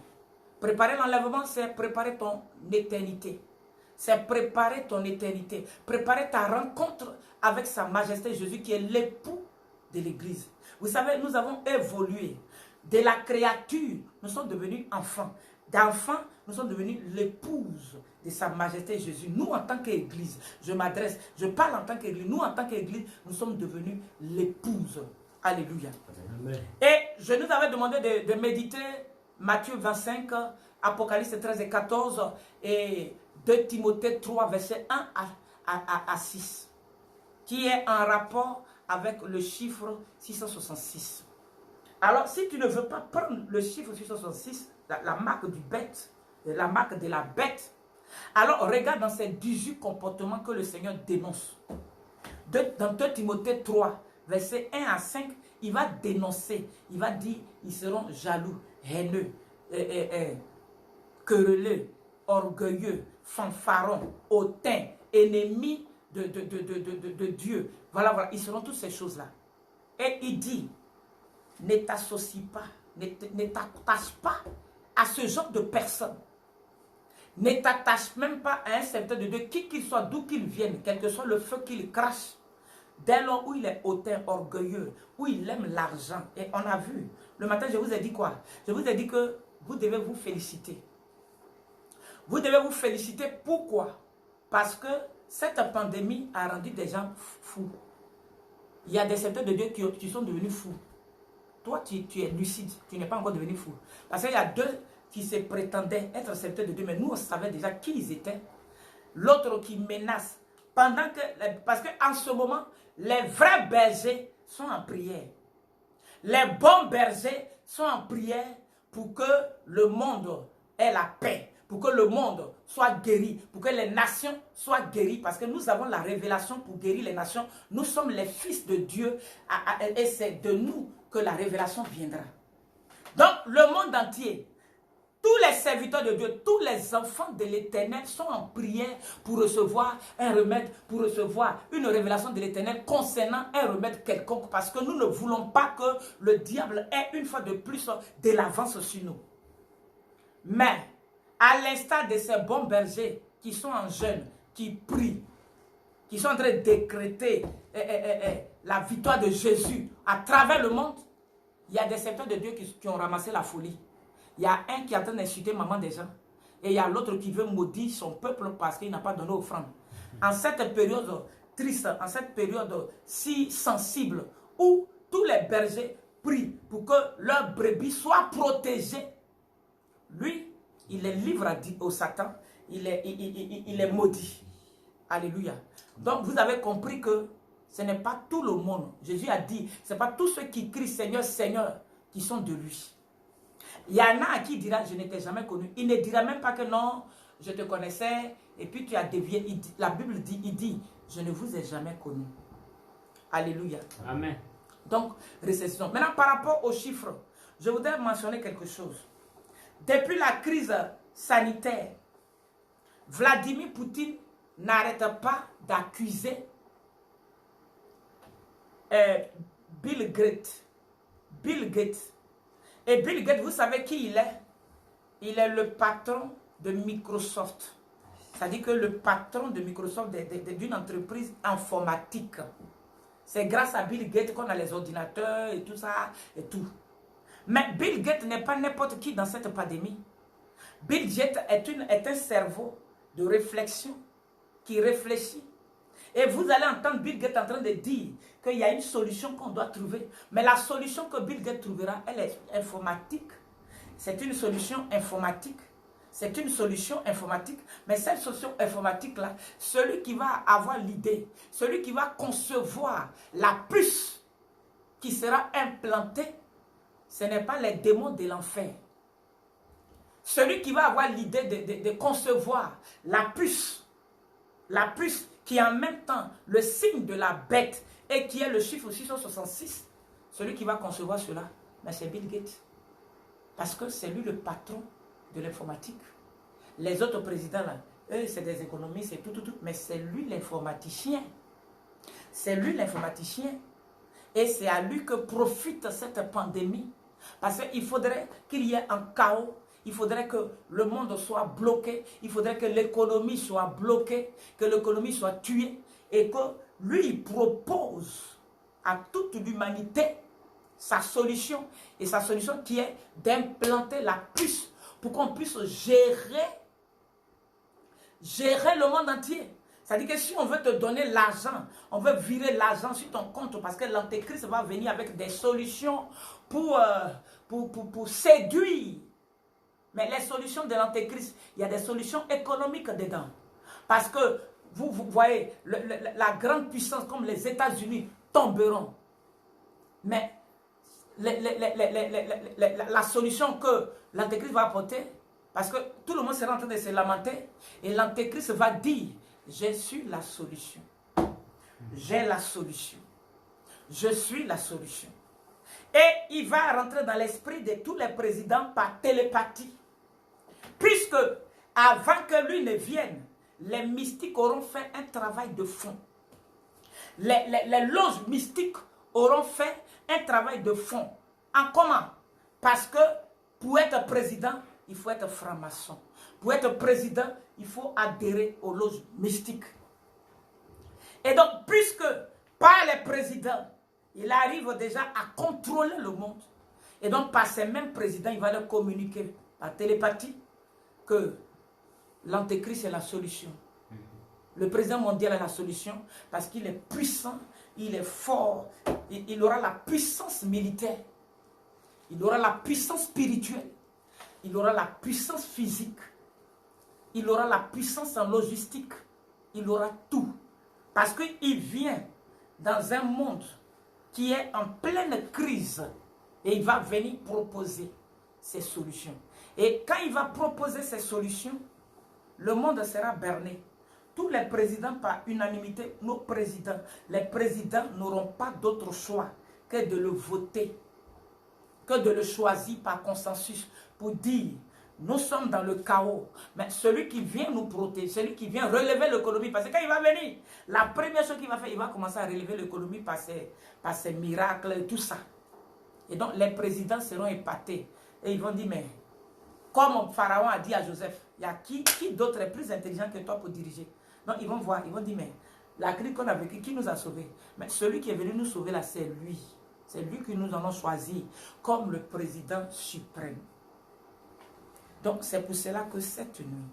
Préparer l'enlèvement, c'est préparer ton éternité. C'est préparer ton éternité. Préparer ta rencontre avec sa majesté Jésus qui est l'époux de l'église. Vous savez, nous avons évolué. De la créature, nous sommes devenus enfants. D'enfants, nous sommes devenus l'épouse de sa majesté Jésus. Nous, en tant qu'église, je parle en tant qu'église. Nous, en tant qu'église, nous sommes devenus l'épouse. Alléluia. Amen. Et je nous avais demandé de méditer Matthieu 25, Apocalypse 13 et 14 et 2 Timothée 3, verset 1 à 6, qui est en rapport avec le chiffre 666. Alors, si tu ne veux pas prendre le chiffre 666, la marque du bête, la marque de la bête, alors regarde dans ces 18 comportements que le Seigneur dénonce. Dans 2 Timothée 3, versets 1 à 5, il va dénoncer, il va dire, ils seront jaloux, haineux, querelleux, orgueilleux, fanfarons, hautains, ennemis de Dieu. Voilà, ils seront toutes ces choses-là. Et il dit, ne t'associe pas, ne t'attache pas à ce genre de personnes. Ne t'attache même pas à un serviteur de Dieu, qui qu'il soit, d'où qu'il vienne, quel que soit le feu qu'il crache. Dès lors où il est hautain, orgueilleux, où il aime l'argent. Et on a vu, le matin je vous ai dit quoi? Je vous ai dit que vous devez vous féliciter. Vous devez vous féliciter, pourquoi? Parce que cette pandémie a rendu des gens fous. Il y a des serviteurs de Dieu qui sont devenus fous. Toi, tu es lucide, tu n'es pas encore devenu fou. Parce qu'il y a 2 qui se prétendaient être serviteurs de Dieu, mais nous, on savait déjà qui ils étaient. L'autre qui menace. Parce qu'en ce moment, les vrais bergers sont en prière. Les bons bergers sont en prière pour que le monde ait la paix, pour que le monde soit guéri, pour que les nations soient guéries, parce que nous avons la révélation pour guérir les nations. Nous sommes les fils de Dieu et c'est de nous que la révélation viendra. Donc, le monde entier, tous les serviteurs de Dieu, tous les enfants de l'Éternel sont en prière pour recevoir un remède, pour recevoir une révélation de l'Éternel concernant un remède quelconque, parce que nous ne voulons pas que le diable ait une fois de plus de l'avance sur nous. Mais, à l'instar de ces bons bergers qui sont en jeûne, qui prient, qui sont en train de décréter la victoire de Jésus à travers le monde, il y a des serviteurs de Dieu qui ont ramassé la folie. Il y a un qui est en train d'insulter maman des gens. Et il y a l'autre qui veut maudire son peuple parce qu'il n'a pas donné offrande. En cette période triste, en cette période si sensible, où tous les bergers prient pour que leurs brebis soient protégées, lui, il est libre au Satan, il est maudit. Alléluia. Donc vous avez compris que ce n'est pas tout le monde. Jésus a dit, ce n'est pas tous ceux qui crient Seigneur, Seigneur, qui sont de lui. Il y en a qui dira, je ne t'ai jamais connu. Il ne dira même pas que non, je te connaissais et puis tu as dévié. La Bible dit, il dit, je ne vous ai jamais connu. Alléluia. Amen. Donc, récession. Maintenant, par rapport aux chiffres, je voudrais mentionner quelque chose. Depuis la crise sanitaire, Vladimir Poutine n'arrête pas d'accuser Bill Gates. Et Bill Gates, vous savez qui il est? Il est le patron de Microsoft. C'est-à-dire que le patron de Microsoft d'une entreprise informatique. C'est grâce à Bill Gates qu'on a les ordinateurs et tout ça et tout. Mais Bill Gates n'est pas n'importe qui dans cette pandémie. Bill Gates est un cerveau de réflexion qui réfléchit. Et vous allez entendre Bill Gates en train de dire qu'il y a une solution qu'on doit trouver. Mais la solution que Bill Gates trouvera, elle est informatique. C'est une solution informatique. C'est une solution informatique. Mais cette solution informatique-là, celui qui va avoir l'idée, celui qui va concevoir la puce qui sera implantée, ce n'est pas les démons de l'enfer. Celui qui va avoir l'idée de concevoir la puce qui est en même temps le signe de la bête et qui est le chiffre 666, celui qui va concevoir cela, c'est Bill Gates. Parce que c'est lui le patron de l'informatique. Les autres présidents, là, eux, c'est des économistes, c'est tout. Mais c'est lui l'informaticien. C'est lui l'informaticien. Et c'est à lui que profite cette pandémie. Parce qu'il faudrait qu'il y ait un chaos. Il faudrait que le monde soit bloqué. Il faudrait que l'économie soit bloquée. Que l'économie soit tuée. Et que lui, il propose à toute l'humanité sa solution. Et sa solution qui est d'implanter la puce pour qu'on puisse gérer le monde entier. C'est-à-dire que si on veut te donner l'argent, on veut virer l'argent sur ton compte parce que l'antéchrist va venir avec des solutions pour séduire. Mais les solutions de l'antéchrist, il y a des solutions économiques dedans. Parce que vous voyez, la grande puissance comme les États-Unis tomberont. Mais la solution que l'antéchrist va apporter, parce que tout le monde sera en train de se lamenter, et l'antéchrist va dire, j'ai su la solution. j'ai la solution. Je suis la solution. Et il va rentrer dans l'esprit de tous les présidents par télépathie. Puisque avant que lui ne vienne, les mystiques auront fait un travail de fond. Les loges mystiques auront fait un travail de fond. En comment? Parce que pour être président, il faut être franc-maçon. Pour être président, il faut adhérer aux loges mystiques. Et donc, puisque par les présidents, il arrive déjà à contrôler le monde. Et donc, par ces mêmes présidents, il va leur communiquer par télépathie que l'antéchrist est la solution. Le président mondial est la solution parce qu'il est puissant, il est fort, il aura la puissance militaire, il aura la puissance spirituelle, il aura la puissance physique, il aura la puissance en logistique, il aura tout. Parce qu'il vient dans un monde qui est en pleine crise et il va venir proposer ses solutions. Et quand il va proposer ses solutions, le monde sera berné. Tous les présidents, par unanimité, les présidents n'auront pas d'autre choix que de le voter, que de le choisir par consensus pour dire, nous sommes dans le chaos, mais celui qui vient nous protéger, celui qui vient relever l'économie, parce que quand il va venir, la première chose qu'il va faire, il va commencer à relever l'économie par ses miracles et tout ça. Et donc les présidents seront épatés et ils vont dire, mais comme Pharaon a dit à Joseph, il y a qui d'autre est plus intelligent que toi pour diriger? Donc ils vont voir, ils vont dire, mais la crise qu'on a vécue, qui nous a sauvés? Mais celui qui est venu nous sauver là, c'est lui. C'est lui que nous allons choisir comme le président suprême. Donc c'est pour cela que cette nuit,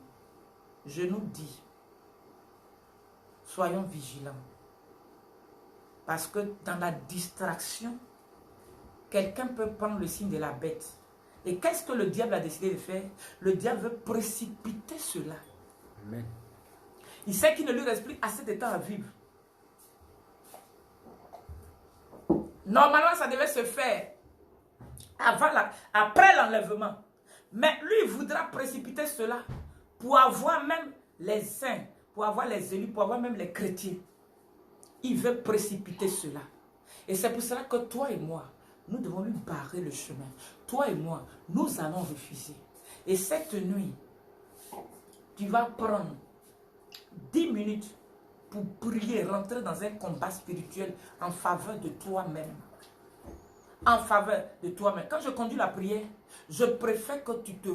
je nous dis, soyons vigilants. Parce que dans la distraction, quelqu'un peut prendre le signe de la bête. Et qu'est-ce que le diable a décidé de faire? Le diable veut précipiter cela. Amen. Il sait qu'il ne lui reste plus assez de temps à vivre. Normalement, ça devait se faire après l'enlèvement. Mais lui, il voudra précipiter cela pour avoir même les saints, pour avoir les élus, pour avoir même les chrétiens. Il veut précipiter cela. Et c'est pour cela que toi et moi, nous devons lui barrer le chemin. Toi et moi, nous allons refuser. Et cette nuit, tu vas prendre 10 minutes pour prier, rentrer dans un combat spirituel en faveur de toi-même. En faveur de toi-même. Quand je conduis la prière, je préfère que tu te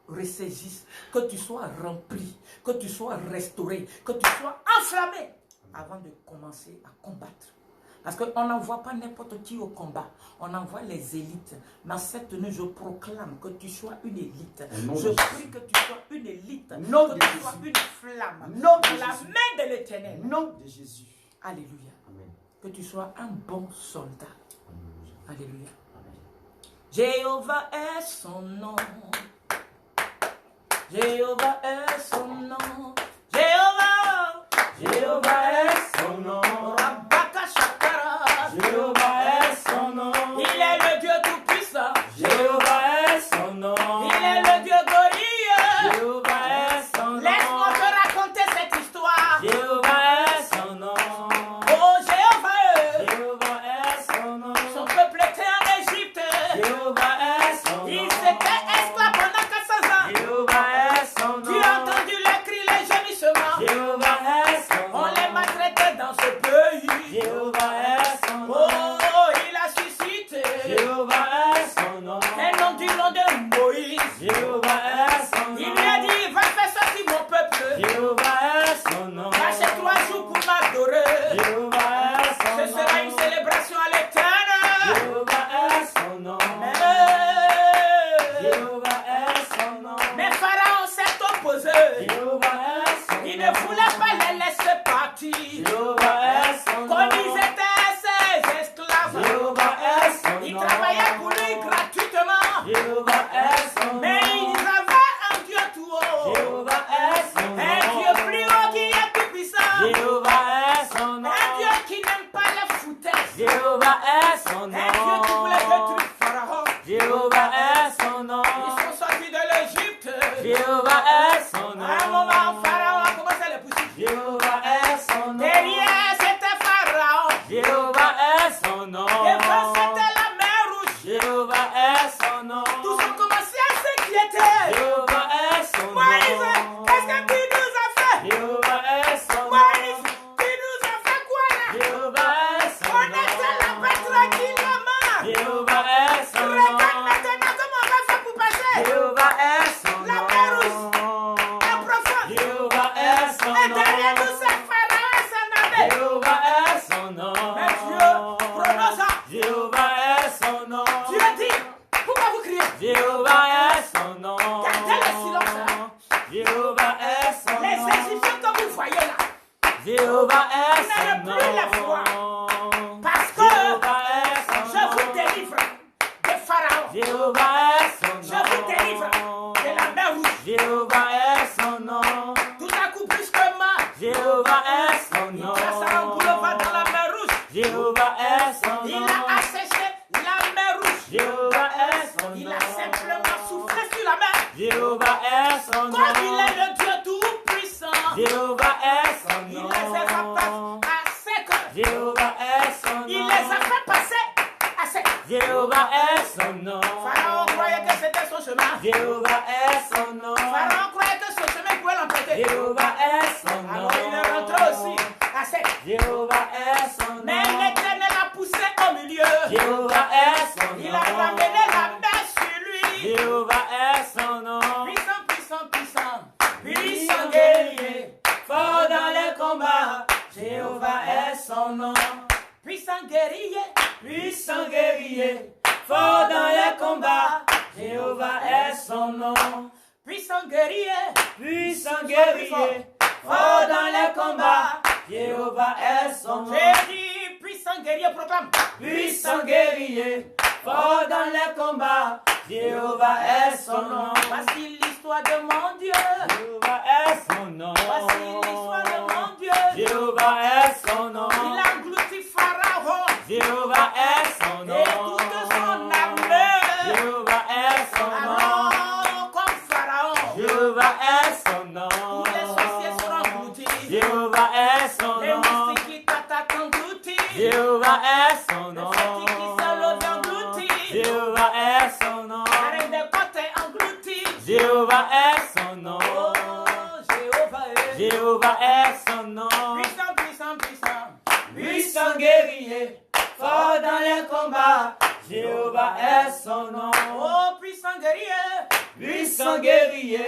ressaisisses, que tu sois rempli, que tu sois restauré, que tu sois enflammé avant de commencer à combattre. Parce qu'on n'envoie pas n'importe qui au combat. On envoie les élites. Dans cette nuit, je proclame que tu sois une élite. Je prie que tu sois une élite. Que tu sois une flamme. Dans la main de l'Éternel. Nom de Jésus. Alléluia. Amen. Que tu sois un bon soldat. Alléluia. Amen. Jéhovah est son nom. Jéhovah est son nom. Jéhovah est son nom. Jéhovah est son nom. Il est le Dieu tout-puissant. Jéhovah est son nom. Il est le Dieu glorieux. Jéhovah est son nom. Laisse-moi te raconter cette histoire. Jéhovah est son nom. Oh Jéhovah, Jéhovah est son nom. son peuple était en Égypte. Jéhovah est son nom. Il s'était esclave pendant 400 ans. Jéhovah est son nom. Tu as entendu les cris, les gémissements. Jéhovah est son nom. On les maltraitait dans ce pays. Jéhovah est son nom. Oh, il a suscité Jéhovah est son nom. un nom du nom de Moïse. Jéhovah est son nom. Il lui a dit, va faire sortir mon peuple. Jéhovah est son nom. Passez 3 jours pour m'adorer. Jéhovah est son nom. Ce sera une célébration à l'Éternel. Jéhovah est son nom. Mais Jéhovah est son nom. Pharaon s'est opposé. Jéhovah est son nom. Il ne voulait pas les laisser partir. Jéhovah est son nom. Comme ils étaient ses esclaves. Jéhovah est son nom. Ils travaillaient pour lui gratuitement. Jéhovah est son nom. Mais ils avaient un Dieu tout haut. Jéhovah est son nom. Un Dieu plus haut qui est tout puissant. Jéhovah est son nom. Un Dieu qui n'aime pas les foutaises. Jéhovah est son Un Dieu qui voulait nom. détruire Pharaon. Jéhovah est son nom. Ils sont sortis de l'Égypte. Jéhovah est son nom. À un moment, Pharaon a commencé à les pousser. Jéhovah est son nom. Derrière, c'était Pharaon. nom. Tous ont commencé à s'inquiéter. Jéhovah est son nom. Moïse, qu'est-ce que tu nous as fait? Jéhovah est son nom. Moïse, tu nous as fait quoi là? Jéhovah est son On nom. était là-bas tranquillement. Jéhovah est son Regarde nom. maintenant comment on va faire pour passer. Jéhovah est son La nom. mer rouge est profonde. Jéhovah est son Et derrière nom. nous, c'est Pharaon et son armée. Jéhovah est son nom. Mais Dieu prononce. Jéhovah est son nom. Dieu dit, pourquoi vous criez? Jéhovah est son nom. Gardez le silence, hein. Jéhovah est son nom. Les Égyptiens que vous voyez là, Jéhovah est Vous son n'avez nom. plus la foi. parce que Jéhovah est son je nom. vous délivre de Pharaon. Jéhovah est son nom. Je vous délivre de la mer rouge. Jéhovah est son nom. Tout à coup, brusquement, Jéhovah est son nom. Pharaon boulevard dans la mer rouge. Jéhovah est son Il nom. a asséché la mer rouge. Jéhovah est son Il nom. a simplement soufflé sur la mer. Jéhovah est son nom. Comme il est le Dieu tout-puissant, Jéhovah est son il nom. les a fait à sec. Jéhovah est son nom. Il les a fait passer à sec. Jéhovah est son nom. Pharaon croyait que c'était son chemin. Jéhovah est son nom. Pharaon croyait que son chemin pouvait l'emporter. Jéhovah est son nom. Alors il est rentré aussi à sec. Jéhovah est son nom. Mais l'Éternel a poussé au milieu. Jéhovah est son nom. Il a ramené la mer sur lui. Jéhovah est son nom. Puissant, puissant, puissant. Puissant guerrier, fort dans les combats. Jéhovah est son nom. Puissant guerrier. Puissant guerrier, fort dans les combats. Jéhovah est son nom. Puissant guerrier. Puissant guerrier, fort dans les combats. Jéhovah est son nom. J'ai dit puissant guerrier proclame. Puissant guerrier, fort dans les combats. Jéhovah est son nom. Voici l'histoire de mon Dieu. Jéhovah est son nom. Voici l'histoire de mon Dieu. Jéhovah est son nom. Il a englouti Pharaon Jéhovah est son nom. et toute son armée. Jéhovah est son nom. Alors, comme Pharaon, Jéhovah est son nom. tous les sorciers seront engloutis. Jéhovah est son Les nom. mystiques qui t'attaquent engloutis. Jéhovah est son Les nom. sceptiques qui se lèvent engloutis. Jéhovah est son nom. La reine des côtes est engloutie. Jéhovah est son nom. Oh, Jéhovah est Jéhovah est son nom. puissant, puissant, puissant. Puissant guerrier, fort dans les combats. Jéhovah est son nom. Oh, puissant guerrier. Puissant guerrier,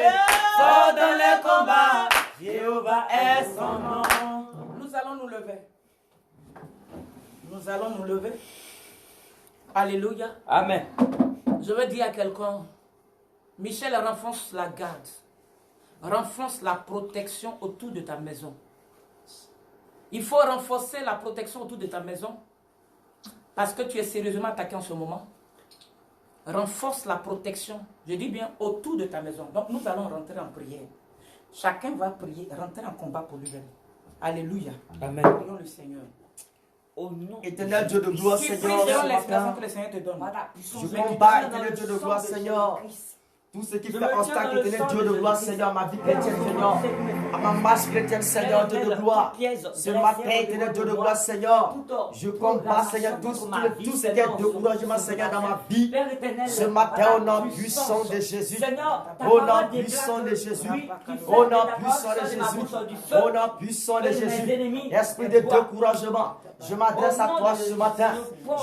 fort dans les combats. Jéhovah est son nom. Nous allons nous lever. Nous allons nous lever. Alléluia. Amen. Je veux dire à quelqu'un, Michel, renforce la garde. Renforce la protection autour de ta maison. Il faut renforcer la protection autour de ta maison parce que tu es sérieusement attaqué en ce moment. Renforce la protection, je dis bien, autour de ta maison. Donc nous allons rentrer en prière. Chacun va prier, rentrer en combat pour lui-même. Alléluia. Amen. Prions le Seigneur. Au nom Éternel Dieu de gloire, Tu Seigneur, pries selon ce l'expression matin, que le Seigneur te donne. je combats, éternel Dieu de gloire, Seigneur. Tout ce qui fait obstacle, éternel Dieu de gloire, Seigneur, à ma vie chrétienne, Seigneur, à ma marche chrétienne, Seigneur, Dieu de gloire. Ce matin, éternel Dieu de gloire, Seigneur, je combats, Seigneur, tout ce qui est découragement, Seigneur, dans ma vie. Ce matin, au nom puissant de Jésus, au nom puissant de Jésus, au nom puissant de Jésus, au nom puissant de Jésus, esprit de découragement, je m'adresse à toi ce matin,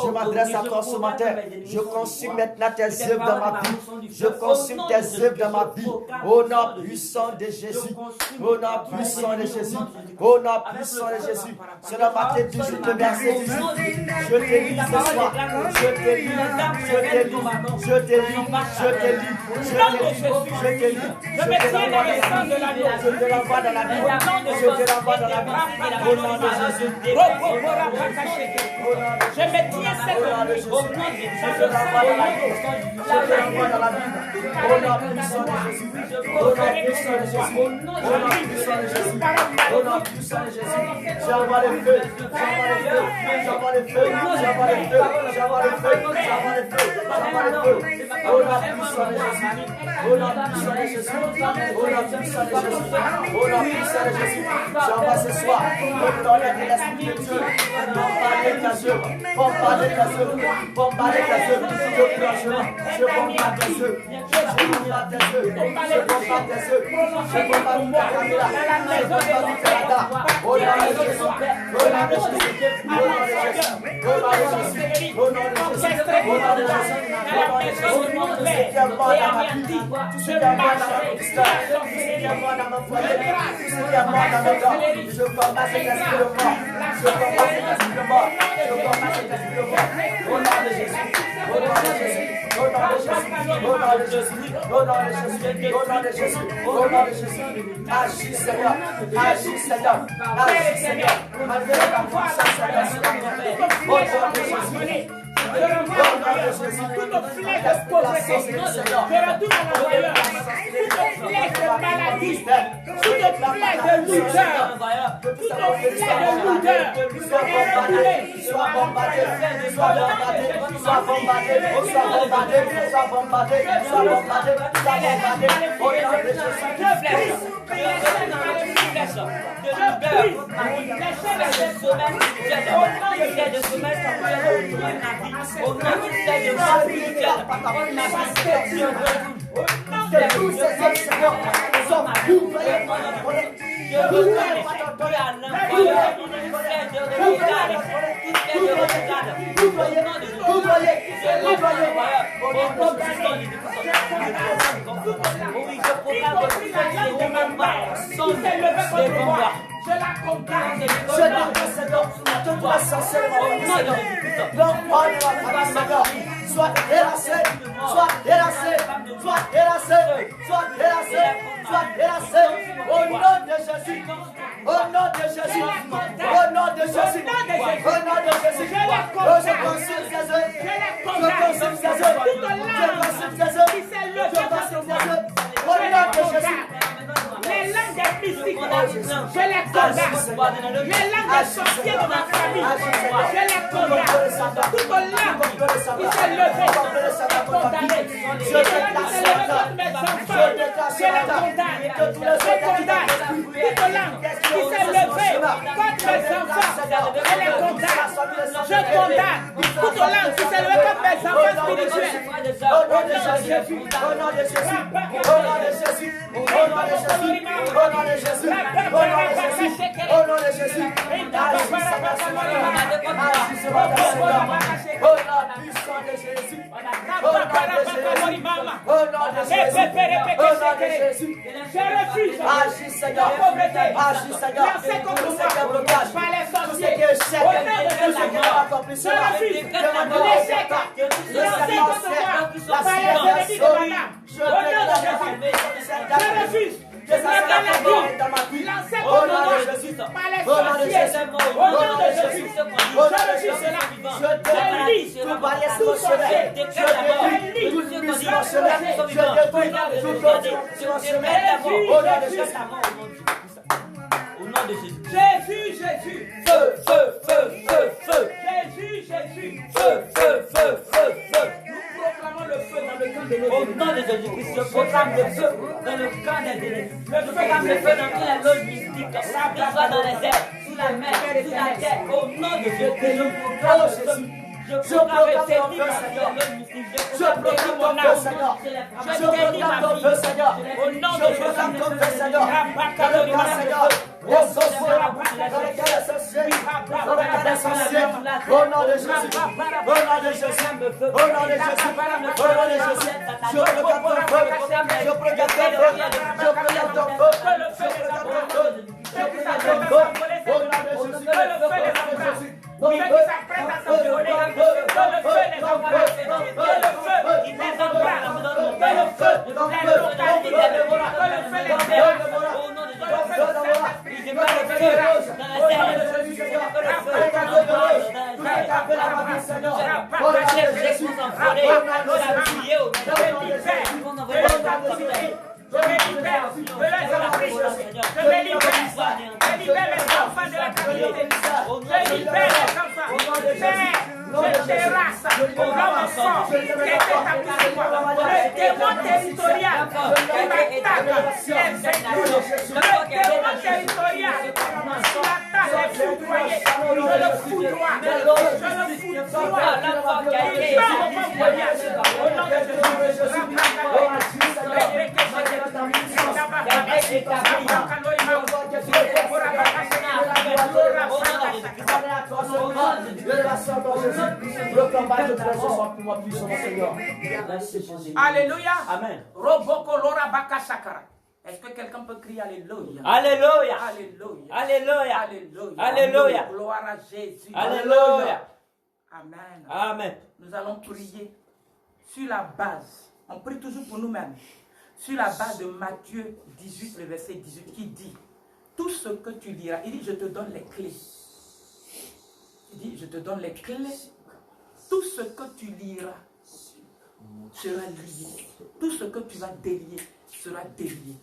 je m'adresse à toi ce matin, je consume maintenant tes œuvres dans ma vie, je consume tes œuvres dans ma vie, au nom puissant de Jésus, au nom puissant de Jésus, au nom puissant de Jésus. C'est le matin du jour, le verset 18. Je te lis ce soir, je te lis, je te lis, je te lis, je te lis, je te lis, je te lis, je te l'envoie dans la vie, je te l'envoie dans la vie, je te l'envoie dans la vie, au nom de Jésus. Je me tiens cette nuit au nom de Jésus. Je te l'envoie dans la vie, je te l'envoie dans la vie. Au nom puissant de Jésus, au nom puissant de Jésus, au nom puissant de Jésus, au nom puissant de Jésus, j'envoie le feu, j'envoie le feu, j'envoie le feu, j'envoie le feu, j'envoie le feu, j'envoie le feu, j'envoie le feu, Au nom puissant de Jésus. Au nom puissant de Jésus. Au nom puissant de Jésus. Au nom puissant de Jésus. J'envoie ce soir le tonnerre de l'Esprit de Dieu. Bombarder ta œuvre. Bombarder ta œuvre. Bombarder ta œuvre. Je prends chemin. Je bombarde tes œuvres. Je bombarde tes œuvres. Je bombarde tes œuvres. Je bombarde ta caméra. Je bombarde ta radar. Au nom de Jésus. Au nom de Jésus. Au nom de Jésus. Au nom de Jésus. Au nom de Jésus. Au nom de Jésus. Tout ce qui est mort dans ma vie, tout ce qui est mort dans ma histoire, tout ce qui est mort dans mon foyer, tout ce qui est mort dans mes dents, je combats cet esprit de mort. Je combats cet esprit de mort. Je combats cet esprit de mort. Au nom de Jésus. Au nom de Jésus. Au nom de Jésus. Au nom de Jésus. Au nom de Jésus. Au nom de Jésus. Au nom de Jésus. Agis Seigneur. Agis Seigneur. Agis Seigneur. Malgré ta puissance Seigneur sur la terre. Au nom de Jésus. Tout flèche de pauvreté, je retourne à l'envoyeur. Toute flèche de maladie, toute flèche de lourdeur, toute flèche de lourdeur, soit bombardé, soit bombardé, soit bombardé, soit bombardé, soit bombardé, soit bombardé, soit bombardé, au nom de Jésus. Au nom de moi spirituel, Que tous ces hommes, Seigneur, sont bouclés. Je vous je la condamne. Je déclare, Seigneur, que toute la sorcellerie, Seigneur, soit délassé, soit délassé, soit délassé, soit délassé, soit délassé, au nom de Jésus, au nom de Jésus, au nom de Jésus, au nom de Jésus, je consulte ces œuvres, je consulte ces œuvres, je consulte ces œuvres, je consulte ces œuvres, au nom de Jésus. Les langues des mystiques, je les condamne. Les langues des sorciers de ma famille, je les condamne. Toute langue qui s'est levée, condamnée. Toute langue qui s'est levée contre mes enfants, je les condamne. Je condamne. Toute langue qui s'est levée contre mes enfants, je les condamne. Je condamne. Toute langue qui s'est levée contre mes enfants spirituels. Au nom de Jésus, au nom de Jésus, au nom de Jésus, au nom de Jésus. Au nom de Jésus, au nom de Jésus, au nom de Jésus, agis Seigneur sur ma vie, agis sur ma vie, au nom puissant de Jésus, au nom de Jésus, au nom de Jésus, au nom de Jésus, je refuse. agis Seigneur, agis Seigneur, tout ce qui est blocage, tout ce qui est échec, tout ce qui est accomplissement, demande l'échec, le je refuse. Je suis dans ma vie. Au nom de Jésus. Au nom de Jésus. Au nom de Jésus. Au nom de Jésus. Je détruis tout barrière sur mon chemin. Je détruis toute mise sur mon chemin. Je détruis toute autre sur mon chemin. Au nom de Jésus. Au nom de Jésus. Jésus, Jésus. Feu, feu, feu, feu, feu. Jésus, Jésus. Feu, feu, feu, feu, feu. Nous proclamons le feu dans le camp de Au l'ennemi. nom de Jésus-Christ, je proclame le feu dans le camp des ennemis. Je proclame le feu dans toutes les loges mystiques, que ce soit dans les airs, sous la mer, sous la terre. Au nom de Jésus, je proclame le feu. Je proclame le feu, Seigneur. Je proclame ton feu, Seigneur. Je proclame ton feu, Seigneur. Au nom de Je proclame ton feu, Seigneur. Dans le cas, Seigneur, les sorciers, dans le cas des sorciers, dans le cas des sorciers, au nom de Jésus, au nom de Jésus, au nom de Jésus, au nom de Jésus, je proclame ton feu, je proclame ton feu, je proclame ton feu, je proclame ton feu, je proclame ton feu, au nom de Jésus, au nom de Jésus. Ceux qui s'apprêtent à s'envoler, dans le feu des embrasse, dans le feu qui les embrasse, dans le feu les totalités, dans le feu les terres, au nom de Jésus, Je mets le feu dans les airs, je mets le feu dans les airs. Je les envolés, je la prier au nom de Jésus. je me libère de l'esclavage, je me libère les enfants de la captivité, je libère les enfants, je terrasse l'homme fort qui est établi sur moi. Le démon territorial qui m'attaque les éclous. Le démon territorial qui m'attaque les foudroyés. Je le foudroie. Je le foudroie. Il va au bon voyage. Au nom de Jésus. Alléluia. Amen. Roboko Lora Baka Sakara. Est-ce que quelqu'un peut crier Alléluia? Alléluia. Alléluia. Alléluia. Alléluia. Alléluia. Gloire à Jésus. Alléluia. Amen. Amen. Nous allons prier sur la base. On prie toujours pour nous-mêmes. Sur la base de Matthieu 18, le verset 18, qui dit: tout ce que tu liras, il dit: je te donne les clés. Il dit: je te donne les clés. Tout ce que tu liras sera lié. Tout ce que tu vas délier sera délié.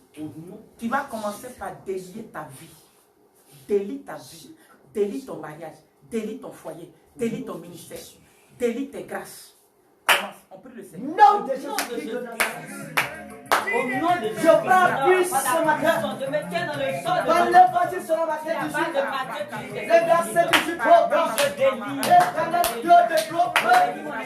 Tu vas commencer par délier ta vie. Délie ta vie. Délie ton mariage. Délie ton foyer. Délie ton ministère. Délie tes grâces. Commence. On prie le Seigneur. Non de Jésus-Christ. Au nom de Jésus, Je prends plus ce matin. je me tiens dans le sol de Dans le bâti sur la matin du la jour. Matthieu, Le verset du jour programme. je délie. Éternel Dieu de gloire,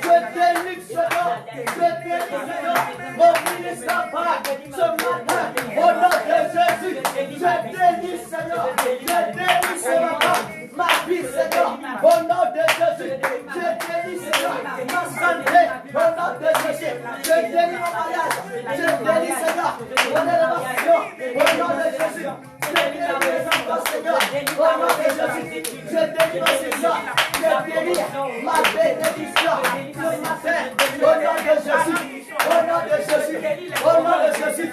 je délie ce nom. Je délie ce nom. Mon ministère part ce matin. Au nom de Jésus, je délie ce nom. Je délie ce matin. Ma vie, Seigneur, au nom de Jésus, je délie ce nom. Ma santé, au nom de Jésus, je délie mon mariage. Je délie Seigneur, mon élévation, au nom de Jésus. Je délie mes enfants, Seigneur, au nom de Jésus. Je délie mon Seigneur, je délie ma bénédiction ce matin, au nom de Jésus. Au nom de Jésus, au nom de Jésus,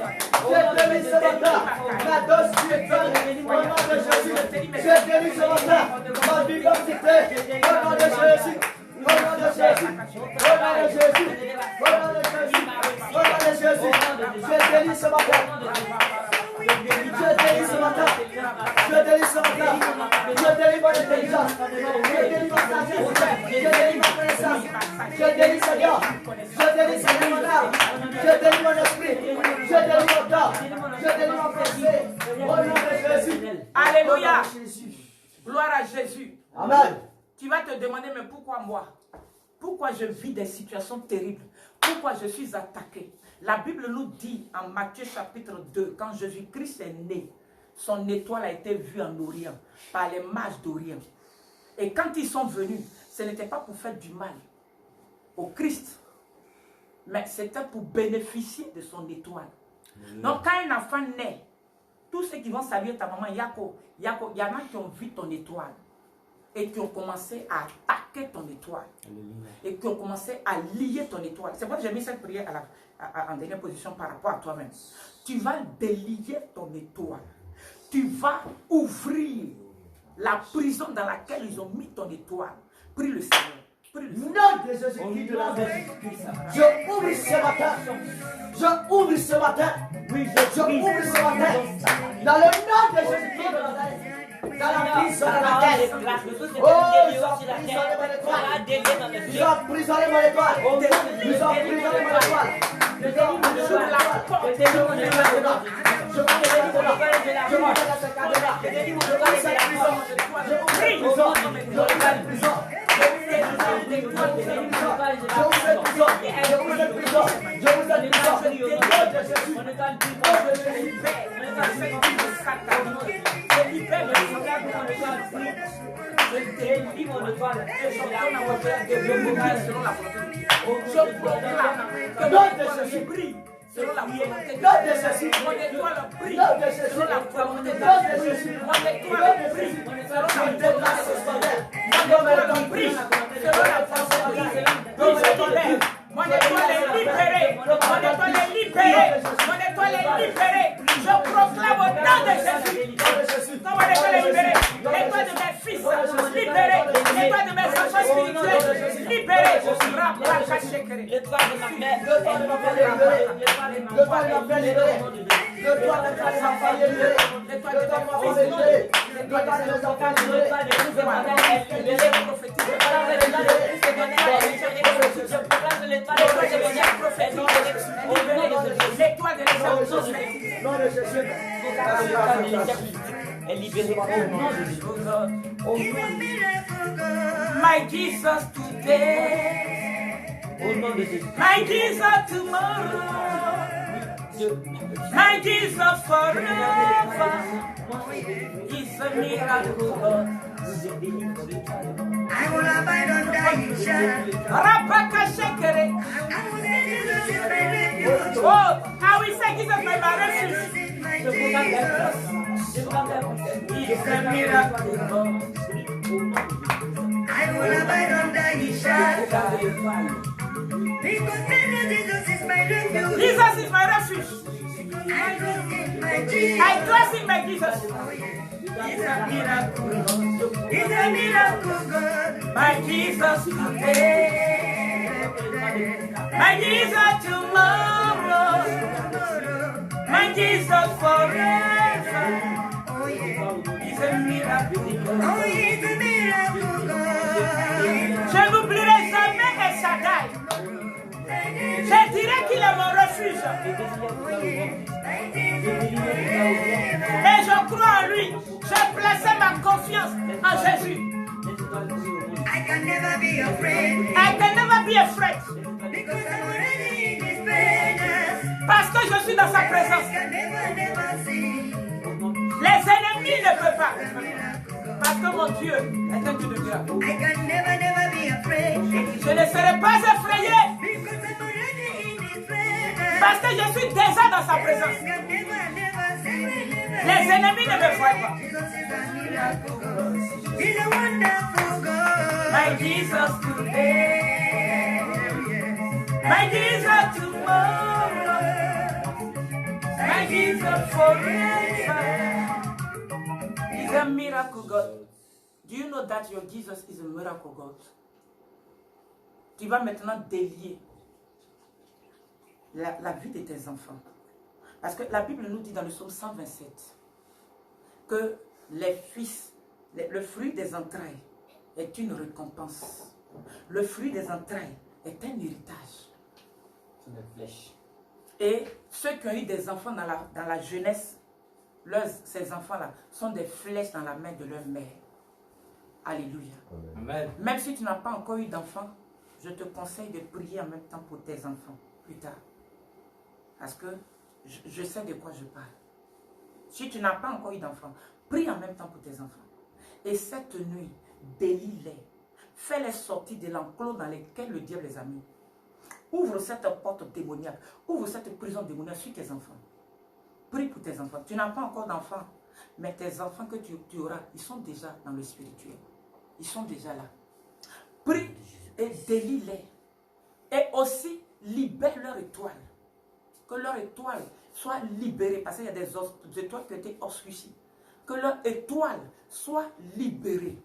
je délie ce matin ma dose spirituelle, au nom de Jésus. Je délie ce matin ma vivacité, au nom de Jésus. Au nom de Jésus, au nom de Jésus, au nom de Jésus, au nom de Jésus, je délie ce matin. Je délie ce matin. Je délie ce matin. Je délie mon intelligence. Je délie ma sagesse. Je délie ma connaissance. Je délie Seigneur. Je délie Seigneur mon âme. Je délie mon esprit. Je délie mon corps. Je délie mon pensée. Au nom de Jésus. Alléluia. Gloire à Jésus. Amen. Tu vas te demander: mais pourquoi moi? Pourquoi je vis des situations terribles? Pourquoi je suis attaqué? La Bible nous dit en Matthieu chapitre 2, quand Jésus-Christ est né, son étoile a été vue en Orient par les mages d'Orient. Et quand ils sont venus, ce n'était pas pour faire du mal au Christ, mais c'était pour bénéficier de son étoile. Donc quand un enfant naît, tous ceux qui vont saluer ta maman, Yako, il y en a qui ont vu ton étoile et qui ont commencé à attaquer ton étoile. Et qui ont commencé à lier ton étoile. C'est pourquoi j'ai mis cette prière en dernière position par rapport à toi-même. Tu vas délier ton étoile. Tu vas ouvrir la prison dans laquelle ils ont mis ton étoile. Prie le Seigneur. Prie le Seigneur. Nom de Jésus-Christ de Nazareth. Je ouvre ce matin. Je ouvre ce matin. Oui, je ouvre ce matin. Dans le nom de Jésus-Christ de Nazareth. Dans la prison de laquelle, oh, ils ont emprisonné mon étoile. Ils ont emprisonné mon étoile. Ils ont emprisonné mon étoile. Ils ont emprisonné mon étoile. Je m'en maintenant. Je m'en maintenant. Je m'en dans ce cadre-là. Je ouvre cette prison. Je ouvre cette prison. Je ouvre cette prison. Je ouvre cette prison. Je ouvre cette prison. Je ouvre cette prison. Je ouvre cette prison. Selon la volonté de Jésus, mon étoile brille. de Jésus, Selon la volonté de Jésus, mon étoile brille. Selon la volonté de mon étoile brille. Selon la volonté mon étoile est libérée. Mon étoile est libérée. Mon étoile est libérée. Je proclame au nom de Jésus. Quand mon étoile est libérée, l'étoile de mes fils libérée, l'étoile de mes enfants spirituels libérée. L'étoile de ma mère, l'étoile de ma mère libérée. L'étoile de ma mère libérée. L'étoile de mes enfants libérée. L'étoile de ma femme libérée. Déclare les enfants libérés. My Jesus today, my Jesus tomorrow, my Jesus forever. He's a miracle God. I will abide on thy shadow. Rapaka shekere. Oh, how we say Jesus my refuge. He's a miracle God. I will abide on thy shadow. Because Jesus is my refuge. Jesus is my refuge. I trust in my Jesus. I trust in my Jesus. He's a miracle. He's a miracle God. My Jesus today, my Jesus tomorrow, my Jesus forever. Oh yeah. He's a miracle. Oh, he's a miracle God. Je n'oublierai jamais El Shaddai. Je dirai qu'il est mon refuge. Et je crois en lui. J'ai placé ma confiance en Jésus. I can never be afraid. I can never be afraid. Because I'm already in his presence. Parce que je suis dans sa présence. I can never see. Les ennemis ne peuvent pas. Parce que mon Dieu est un Dieu de miracle. I can never be afraid. Je ne serai pas effrayé. Because I'm already in his presence. Parce que je suis déjà dans sa présence. I can never see. Les ennemis ne me voient pas. Because he's a miracle God. He's a wonderful God. My Jesus today, my Jesus tomorrow, my Jesus forever. He's a miracle God. Do you know that your Jesus is a miracle God? Tu vas maintenant délier la vie de tes enfants. Parce que la Bible nous dit dans le psaume 127 que les fils, le fruit des entrailles est une récompense. Le fruit des entrailles est un héritage. C'est une flèche. Et ceux qui ont eu des enfants dans la jeunesse, ces enfants-là sont des flèches dans la main de leur mère. Alléluia. Amen. Même si tu n'as pas encore eu d'enfants, je te conseille de prier en même temps pour tes enfants plus tard. Parce que je sais de quoi je parle. Si tu n'as pas encore eu d'enfants, prie en même temps pour tes enfants. Et cette nuit, délie-les. Fais-les sortir de l'enclos dans lequel le diable les a mis. Ouvre cette porte démoniaque. Ouvre cette prison démoniaque sur tes enfants. Prie pour tes enfants. Tu n'as pas encore d'enfants, mais tes enfants que tu auras, ils sont déjà dans le spirituel. Ils sont déjà là. Prie et délie-les. Et aussi, libère leur étoile. Que leur étoile soit libérée. Parce qu'il y a des étoiles qui ont été obscurcies. Que leur étoile soit libérée.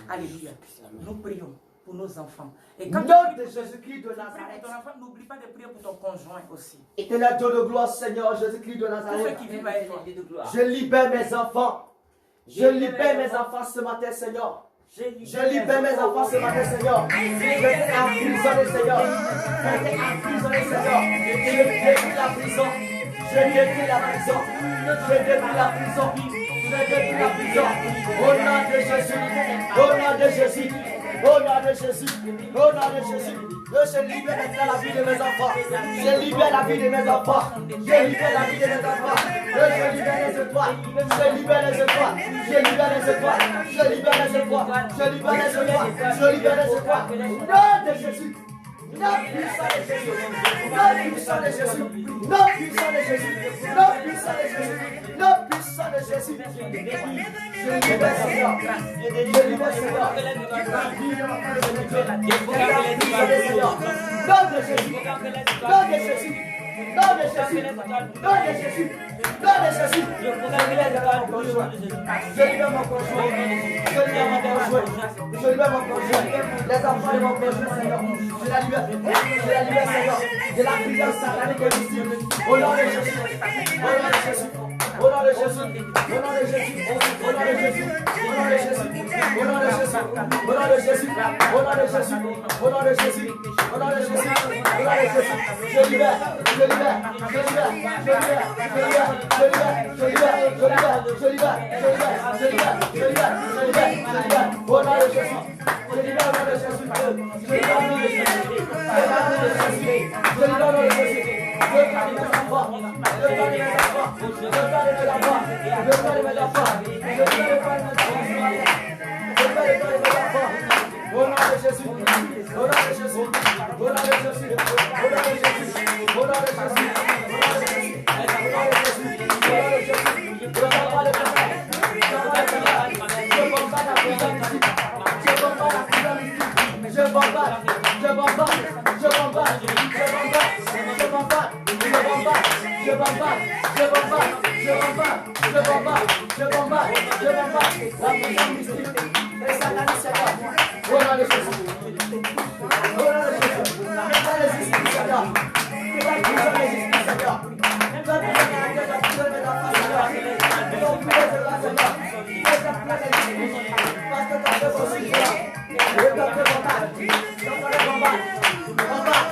Alléluia. Nous prions pour nos enfants. Et quand Nom tu pries de pour Jésus-Christ de ton Nazareth. enfant, n'oublie pas de prier pour ton conjoint aussi. Éternel Dieu de gloire, Seigneur Jésus-Christ de Tous ceux Nazareth. qui vivent avec toi. Je libère mes enfants. Je libère mes enfants ce matin, Seigneur. Je libère mes enfants ce matin, Seigneur. Je vais emprisonner, Seigneur. Je vais emprisonner, Seigneur. Je détruis la prison. Je détruis la prison. Je détruis la prison. Je détruis la prison. Au nom de Jésus. Au nom de Jésus. Au nom de Jésus. Au nom de Jésus. Je libère maintenant la vie de mes enfants. Je libère la vie de mes enfants. Je libère la vie de mes enfants. Je libère les étoiles. Je libère les étoiles. Je libère les étoiles. Je libère les étoiles. Je libère les étoiles. Je libère les étoiles. Nom de Jésus. Nom puissant de Jésus. Nom puissant de Jésus. Nom puissant de Jésus. Nom puissant de Jésus. Nom puissant de Jésus. Je libère Seigneur. Je libère Seigneur. Nom de Jésus. Nom de Jésus. Nom de Jésus. Nom de Jésus. Nom de Jésus. Je libère mon conjoint. Je libère mon conjoint. Je libère mon conjoint. Je libère mon conjoint. Les enfants de mon conjoint, Seigneur. Je la libère. Je la libère, Seigneur. De la prison satanique et mystique. Au nom de Jésus. Au nom de Jésus. Au nom de Jésus. Au nom de Jésus. Au nom de Jésus. Au nom de Jésus. Au nom de Jésus. Au nom de Jésus. Au nom de Jésus. Au nom de Jésus. Au nom de Jésus. Au nom de Jésus. Je libère. Je libère. Je libère. Je libère. Je libère. Je libère. Je libère. Je libère. Je libère. Je libère. Je libère. Je libère. Je libère. Je libère. Au nom de Jésus. Je libère au nom de Jésus. Je libère au nom de Jésus. Je libère au nom de Jésus. Je garde mes enfants. Je garde mes enfants. Je garde mes enfants. Je garde mes enfants. Je garde mes enfants. Je garde mes enfants. Au nom de Jésus. Au nom de Jésus. Au nom de Jésus. Au nom de Jésus. Au nom de Jésus. Au nom de Jésus. Au nom de Jésus. Au nom de Jésus. Je ne vais pas le faire. Je ne vais pas la prison ici. Je ne vais pas la prison ici. Je bombade. Je bombade. Je bombade. Je bombade. Je bombade. Je bombade. Je bombade. Je bombade. Je bombade. Je bombade. Je bombade. La prison mystique. Et ça n'a pas de au nom de Jésus. Au nom de Jésus. Pas les esprits, Seigneur. Que la prison n'existe, Seigneur. Que la prison n'existe, Seigneur. Parce que tu as fait aussi, Seigneur. Et tu as fait combattre. Combattre.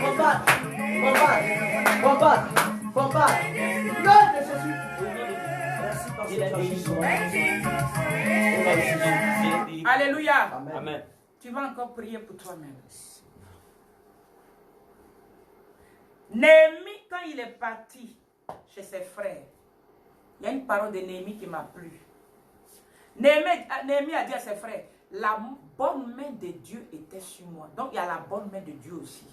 Combattre. Combattre. Combattre. Nom de Jésus. Merci parce que tu as Jésus. Alléluia. Amen. Tu vas encore prier pour toi-même. Néhémie, quand il est parti chez ses frères, il y a une parole de Néhémie qui m'a plu. Néhémie a dit à ses frères, la bonne main de Dieu était sur moi. Donc il y a la bonne main de Dieu aussi.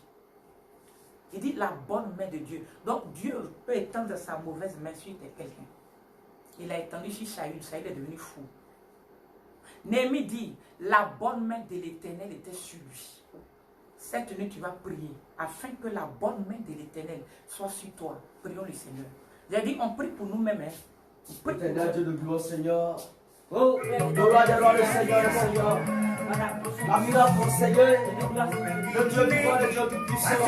Il dit la bonne main de Dieu. Donc Dieu peut étendre sa mauvaise main sur quelqu'un. Il a étendu sur Saül. Saül est devenu fou. Néhémie dit, la bonne main de l'Éternel était sur lui. Cette nuit, tu vas prier afin que la bonne main de l'Éternel soit sur toi. Prions le Seigneur. J'ai dit, on prie pour nous-mêmes. Hein. On prie pour Éternel Dieu de gloire, Seigneur. Oh, gloire de gloire, le Seigneur, le Seigneur. La miracle, Seigneur. Le Dieu vivant, le Dieu tout-puissant.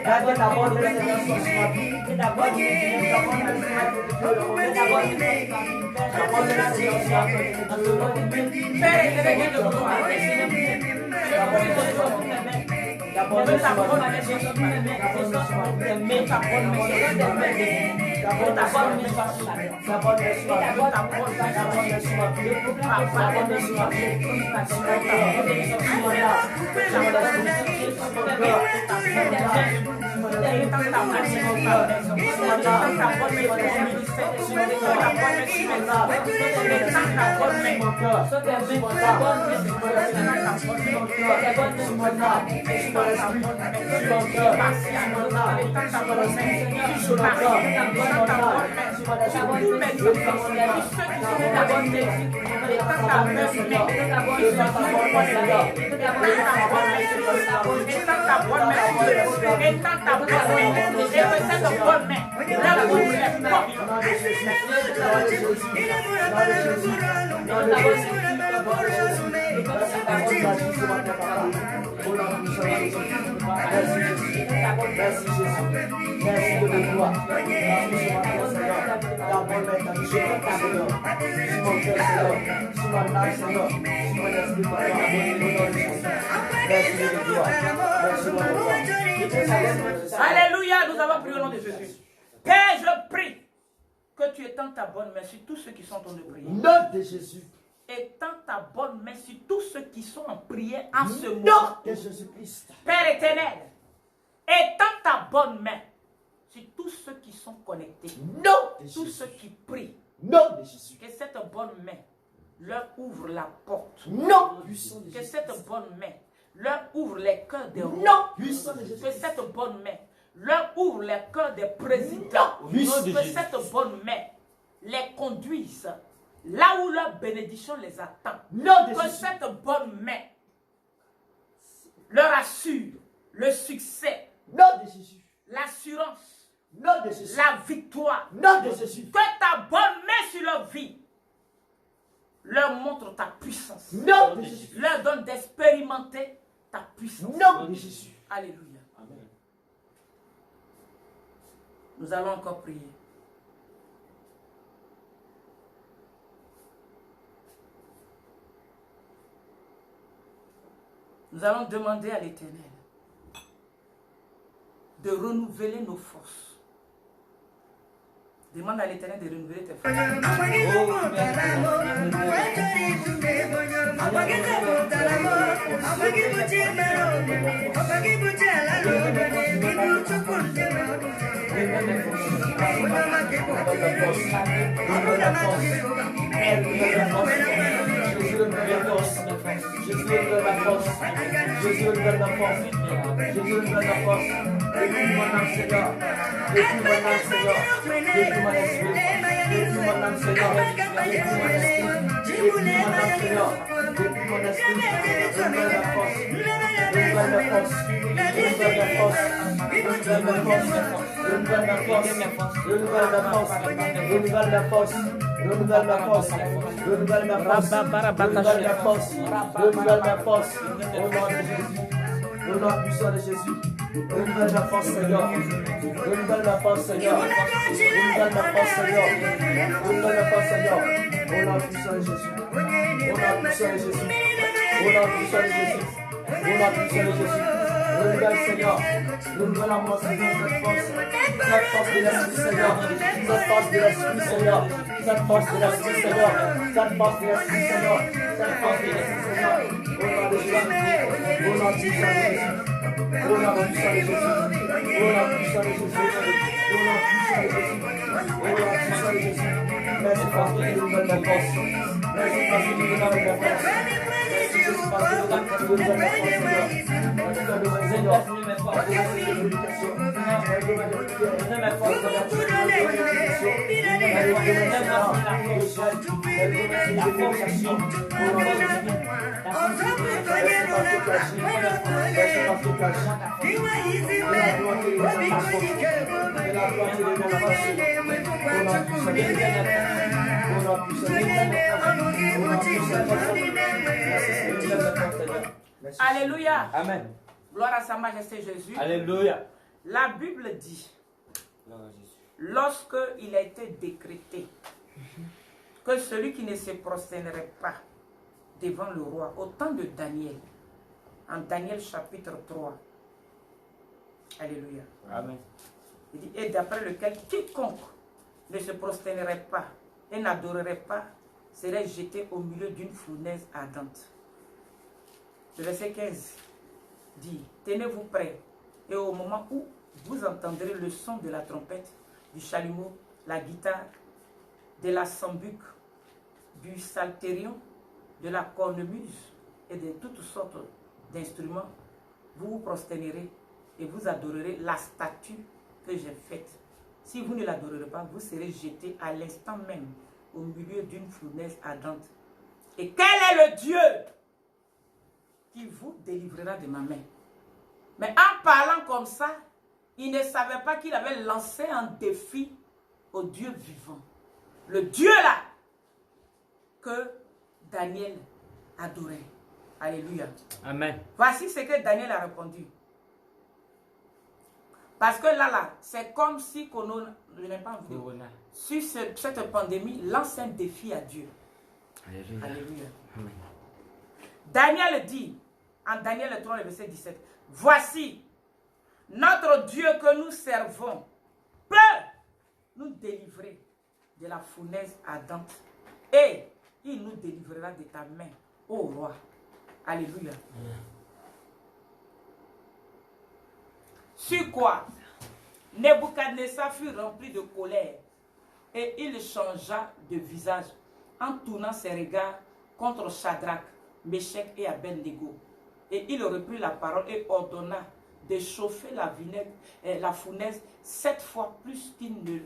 Gardez ta bonne main, Seigneur, sur ma vie. La bonne main, la bonne main, la bonne main, la bonne main, Seigneur, sur ma vie. Père éternel de gloire, la bonne main, sur ma vie. La bonne main, sur ma vie. La bonne main, sur ma vie. La bonne main, sur ma vie. La bonne main, sur ma vie. La bonne main, sur ma vie. La bonne main, sur ma vie. La bonne main, sur ma Merci Jésus. Merci de la gloire. La bonne main dans sur mon cœur, sur mon âme, Seigneur, sur mon esprit, merci de gloire. Merci de gloire. Alléluia, nous avons prié au nom de Jésus. Père, je prie que tu étends ta bonne main sur tous ceux qui sont en train de prier. Nom de Jésus. Étends ta bonne main sur tous ceux qui sont en prière en ce moment. Nom de Jésus-Christ. Père éternel, étends ta bonne main sur tous ceux qui sont connectés. Non, tous ceux qui prient. Non, de Jésus. Que cette bonne main leur ouvre la porte. Non, que cette bonne main leur ouvre les cœurs des rois. Non, puissant de Jésus. Que cette bonne main leur ouvre les cœurs des présidents. Non, que cette bonne main les conduise là où leur bénédiction les attend. Non, que cette bonne main leur assure le succès. Non, de Jésus. L'assurance. Non, de Jésus. La victoire. Non, de Jésus. Que ta bonne main sur leur vie leur montre ta puissance. Non, de Jésus. Leur donne d'expérimenter ta puissance. Non, de Jésus. Alléluia. Amen. Nous allons encore prier. Nous allons demander à l'Éternel de renouveler nos forces. Demande à l'Éternel de renouveler tes forces. Jésus donne la force. Jésus donne la force. Jésus donne la force. Depuis mon âme, Seigneur. Depuis mon âme, Seigneur. Depuis mon esprit. Depuis mon âme, Seigneur. Depuis mon esprit. Depuis mon âme, Seigneur. Depuis mon esprit. Donne la force. Donne la force. Donne la force. Donne la force. Donne la force. Donne la force. Donne la force. Renouvelle ma force, renouvelle ma force, renouvelle ma force, renouvelle ma force, au nom de Jésus, au nom puissant de Jésus, renouvelle ma force, Seigneur, renouvelle ma force, Seigneur, renouvelle ma force, Seigneur, renouvelle ma force, Seigneur, au nom puissant de Jésus, au nom puissant de Jésus, au nom puissant de Jésus, au nom puissant de Jésus. Renouvelle, Seigneur, renouvelle en moi, Seigneur, cette force de l'Esprit, Seigneur, cette force de l'Esprit, Seigneur, cette force de l'Esprit, Seigneur, cette force de l'Esprit, Seigneur, cette force de l'Esprit, Seigneur, au nom de Jésus, au nom puissant de Jésus, au nom puissant de Jésus, au nom puissant de Jésus, au nom puissant de Jésus, au nom puissant de Jésus, merci parce que tu nous donnes la force, merci parce que tu nous donnes la force, merci Jésus parce que tu nous donnes la force, Seigneur. Seigneur, Alléluia. Amen. Gloire à sa majesté Jésus. Alléluia. La Bible dit, lorsque il a été décrété que celui qui ne se prosternerait pas devant le roi, au temps de Daniel, en Daniel chapitre 3, alléluia. Amen. Il dit, et d'après lequel quiconque ne se prosternerait pas et n'adorerait pas serait jeté au milieu d'une fournaise ardente. Le verset 15 dit, tenez-vous prêts, et au moment où vous entendrez le son de la trompette, du chalumeau, la guitare, de la sambuc, du psalterion, de la cornemuse et de toutes sortes d'instruments, vous vous prosternerez et vous adorerez la statue que j'ai faite. Si vous ne l'adorerez pas, vous serez jeté à l'instant même au milieu d'une fournaise ardente. Et quel est le Dieu qui vous délivrera de ma main? Mais en parlant comme ça, il ne savait pas qu'il avait lancé un défi au Dieu vivant. Le Dieu là que Daniel adorait. Alléluia. Amen. Voici ce que Daniel a répondu. Parce que là, c'est comme si je n'ai pas vu. Sur cette pandémie, lance un défi à Dieu. Alléluia. Alléluia. Amen. Daniel dit, en Daniel 3, le verset 17, voici, notre Dieu que nous servons peut nous délivrer de la fournaise ardente et il nous délivrera de ta main, ô roi. Alléluia. Sur quoi Nebuchadnezzar fut rempli de colère et il changea de visage en tournant ses regards contre Shadrach, Meshach et Abednego. Et il reprit la parole et ordonna de chauffer la fournaise 7 fois plus qu'il ne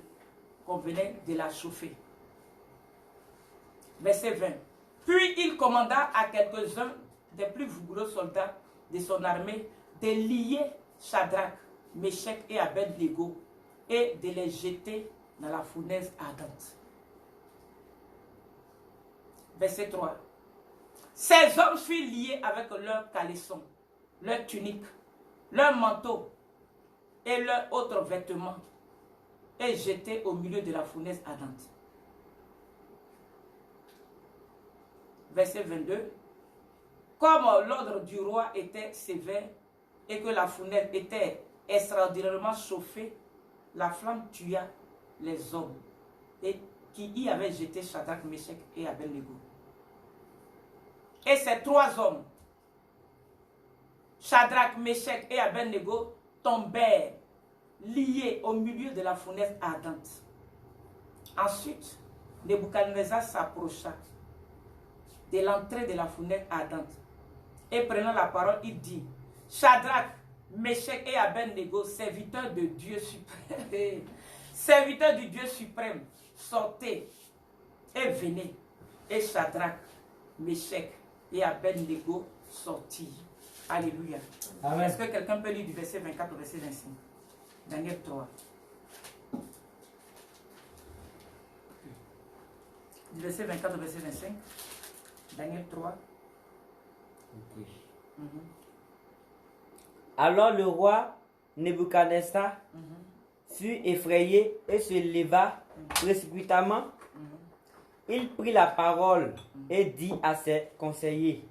convenait de la chauffer. Verset 20. Puis il commanda à quelques-uns des plus vigoureux soldats de son armée de lier Shadrach, Meshach et Abednego et de les jeter dans la fournaise ardente. Verset 3. Ces hommes furent liés avec leurs caleçons, leurs tuniques, leurs manteaux et leurs autres vêtements et jetés au milieu de la fournaise ardente. Verset 22. comme l'ordre du roi était sévère et que la fournaise était extraordinairement chauffée, la flamme tua les hommes et qui y avaient jeté Shadrach, Meshach et Abednego. Et ces 3 hommes, Shadrach, Meshach et Abednego, tombèrent liés au milieu de la fournaise ardente. Ensuite, Nebuchadnezzar s'approcha de l'entrée de la fournaise ardente et prenant la parole, il dit: Shadrach, Meshach et Abednego, serviteurs de Dieu suprême, serviteurs du Dieu suprême, sortez et venez. Et Shadrach, Meshach et Abednego sortirent. Alléluia. Est-ce que quelqu'un peut lire du verset 24 au verset 25? Daniel 3. Du verset 24 au verset 25. Daniel 3. Okay. Alors le roi Nebuchadnezzar fut effrayé et se leva précipitamment. Il prit la parole et dit à ses conseillers: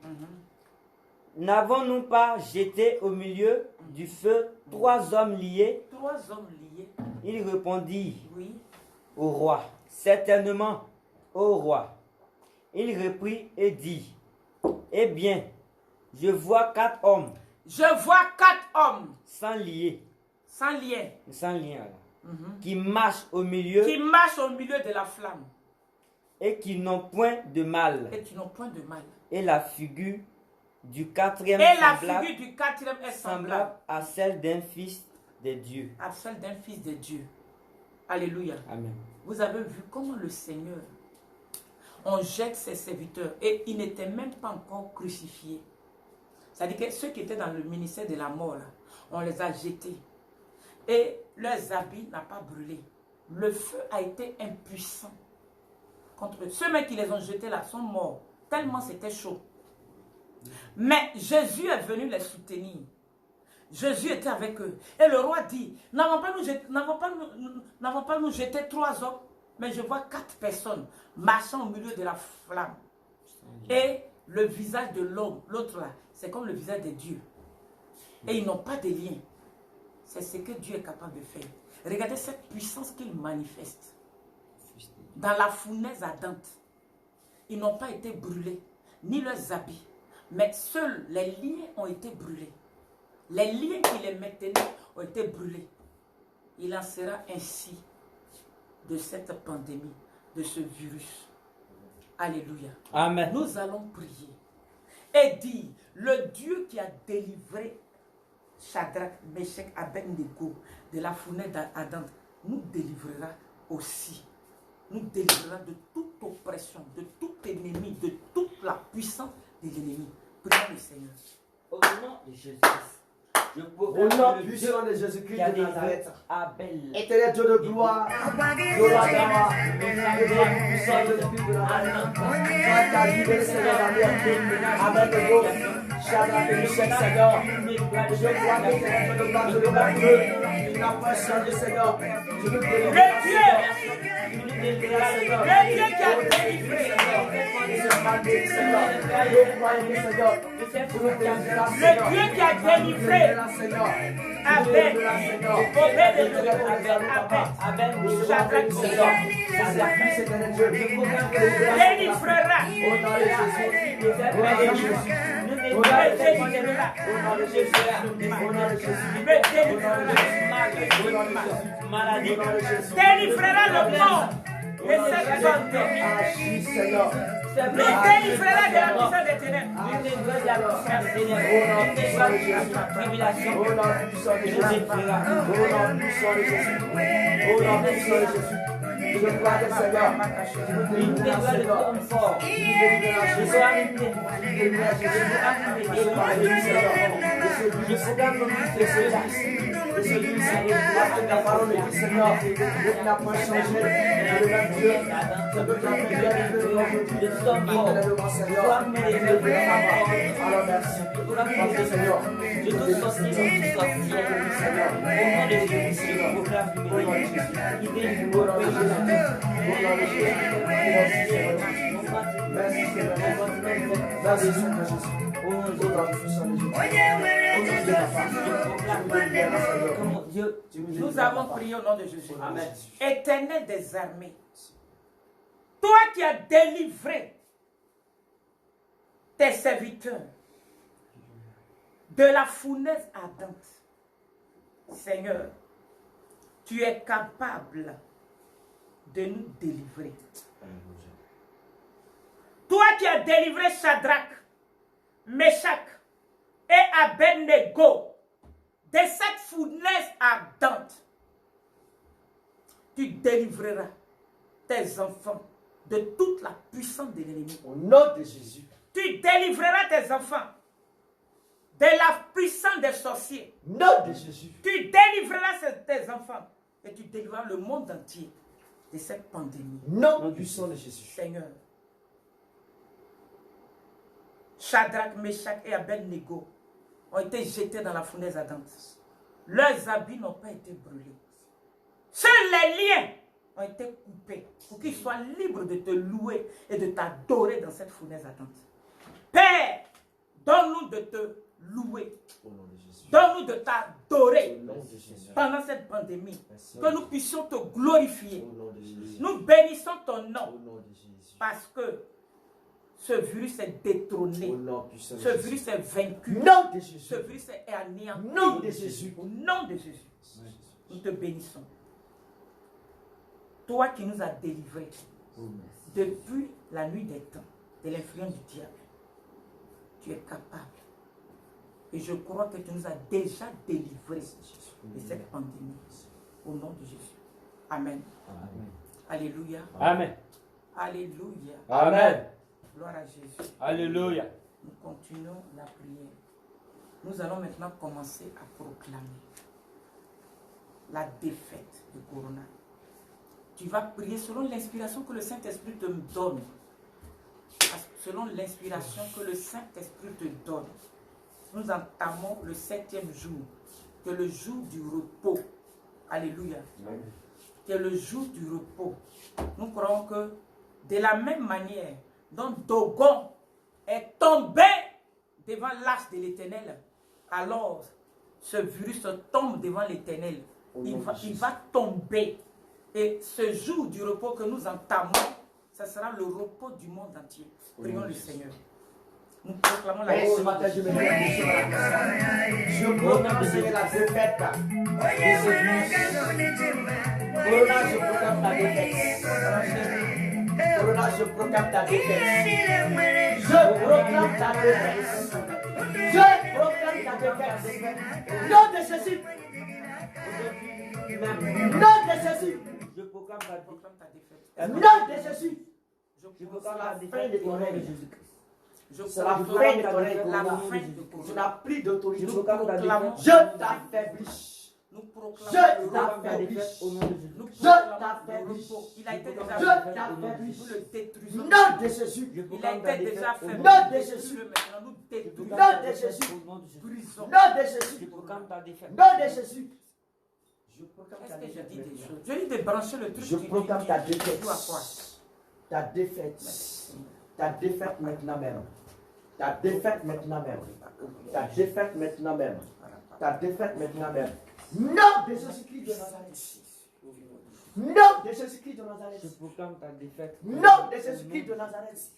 N'avons-nous pas jeté au milieu du feu 3 hommes liés? 3 hommes liés. Il répondit Oui. au roi: Certainement, ô roi. Il reprit et dit: Eh bien, je vois 4 hommes. Je vois 4 hommes Sans lier. sans lien. Sans lien, qui marchent au milieu. Qui marchent au milieu de la flamme. Et qui n'ont point de mal. Et qui n'ont point de mal. Et la figure du 4e Et la figure du 4e est semblable à celle d'un fils de Dieu. à celle d'un fils de Dieu. Alléluia. Amen. Vous avez vu comment le Seigneur, on jette ses serviteurs et ils n'étaient même pas encore crucifiés. C'est-à-dire que ceux qui étaient dans le ministère de la mort, là, on les a jetés. Et leurs habits n'ont pas brûlé. Le feu a été impuissant contre eux. Ceux qui les ont jetés là sont morts, tellement c'était chaud. Mais Jésus est venu les soutenir. Jésus était avec eux. Et le roi dit: n'avons pas nous jeté 3 hommes, mais je vois 4 personnes marchant au milieu de la flamme. Et le visage de l'homme, l'autre là, c'est comme le visage de Dieu. Et ils n'ont pas de lien. C'est ce que Dieu est capable de faire. Regardez cette puissance qu'il manifeste. Dans la fournaise ardente, ils n'ont pas été brûlés, ni leurs habits. Mais seuls les liens ont été brûlés. Les liens qui les maintenaient ont été brûlés. Il en sera ainsi de cette pandémie, de ce virus. Alléluia. Amen. Nous allons prier et dire: le Dieu qui a délivré Shadrach, Meshach, Abednego de la fournaise ardente nous délivrera aussi. Nous délivrera de toute oppression, de tout ennemi, de toute la puissance de l'ennemi. Prions le Seigneur. Au nom de Jésus-Christ, je Au nom puissant de Jésus-Christ de Nazareth, Abel. éternel Dieu de gloire, Yoradama, puissant de l'Esprit de Nazareth, quand tu as libéré Seigneur Abednego, Shadrach et Meshach, Seigneur, je crois que Seigneur de gloire, je le vois que tu n'as pas changé, Seigneur. Je veux te Le Dieu qui a délivré, le Dieu qui a délivré Abel, délivrera. Délivrera le monde de cette pandémie. Nous délivrera de la puissance des ténèbres. Je crois que Seigneur, Au nom au nom puissant de Jésus. Comment Dieu, Nous avons prié au nom de Jésus. Amen. Éternel des armées, toi qui as délivré tes serviteurs de la fournaise ardente, Seigneur, tu es capable de nous délivrer. Toi qui as délivré Shadrach, Meshach et Abednego de cette fournaise ardente, tu délivreras tes enfants de toute la puissance de l'ennemi. Au nom de Jésus. Tu délivreras tes enfants de la puissance des sorciers. Au nom de Jésus. Tu délivreras tes enfants et tu délivreras le monde entier de cette pandémie. Au nom puissant de Jésus. Seigneur, Shadrach, Meshach et Abednego ont été jetés dans la fournaise ardente. Leurs habits n'ont pas été brûlés. Seuls les liens ont été coupés pour qu'ils soient libres de te louer et de t'adorer dans cette fournaise ardente. Père, donne-nous de te louer. Au nom de Jésus. Donne-nous de t'adorer Au nom de Jésus. pendant cette pandémie. Merci. Que nous puissions te glorifier. Au nom de Jésus. Nous bénissons ton Au nom nom de Jésus. parce que ce virus est détrôné. Au nom puissant de Ce Jésus. virus est vaincu. Au nom de Jésus. Ce virus est anéanti. Au nom de Jésus. Au nom de Jésus. Nous te bénissons. Toi qui nous as délivrés depuis la nuit des temps de l'influence du diable, tu es capable. Et je crois que tu nous as déjà délivrés de cette pandémie. Au nom de Jésus. Amen. Amen. Alléluia. Amen. Alléluia. Amen. Gloire à Jésus. Alléluia. Nous continuons la prière. Nous allons maintenant commencer à proclamer la défaite du corona. Tu vas prier selon l'inspiration que le Saint-Esprit te donne. Selon l'inspiration que le Saint-Esprit te donne. Nous entamons le 7e jour, qui est le jour du repos. Alléluia. Qui est le jour du repos. Nous croyons que de la même manière dont Dogon est tombé devant l'arche de l'Éternel, alors ce virus tombe devant l'Éternel. Il va tomber. Et ce jour du repos que nous entamons, ce sera le repos du monde entier. Prions le Seigneur. Nous proclamons la Et ce matin, je me réjouis sur la grâce. Je proclame, Seigneur, la défaite de ce virus. Corona, je proclame ta défaite. Corona, je proclame ta défaite. Je proclame ta défaite. Je proclame ta défaite. Nom de Jésus. Nom de Jésus. Je proclame ta défaite. Nom de Jésus. Je proclame la Fin de défaite ton au nom de règne. Jésus-Christ. C'est la fin de ton règne. La Corona. fin de Tu Corona. n'as plus d'autorité. Je proclame ta proclamons- défaite. Je t'affaiblis. Nous Je proclamons Je le proclame ta repos. défaite au nom de Jésus. Nous Christ. proclamons t'affaiblis. le repos. Il a été déjà Je Je fait. t'affaiblis. Nous le détruisons. Nom de Jésus. Je Il a proclame ta été déjà défaite fait. au nom Nom de de Jésus. Jésus. Maintenant, nous Je détruisons. proclame Nom ta de défaite Jésus. au nom de Jésus. Brisons. Nom de Je Jésus. proclame ta défaite. Nom de Jésus. Je proclame ta Est-ce que je défaite. dis des choses? Je dis de brancher le truc. Je proclame ta Tu défaite. joues à quoi? Ta défaite. Ta défaite maintenant même. Ta défaite maintenant même. Ta défaite maintenant même. Ta défaite maintenant même. Nom de Jésus-Christ de Nazareth. Nom de Jésus-Christ de Nazareth. Je proclame ta défaite. Nom de Jésus-Christ de Nazareth.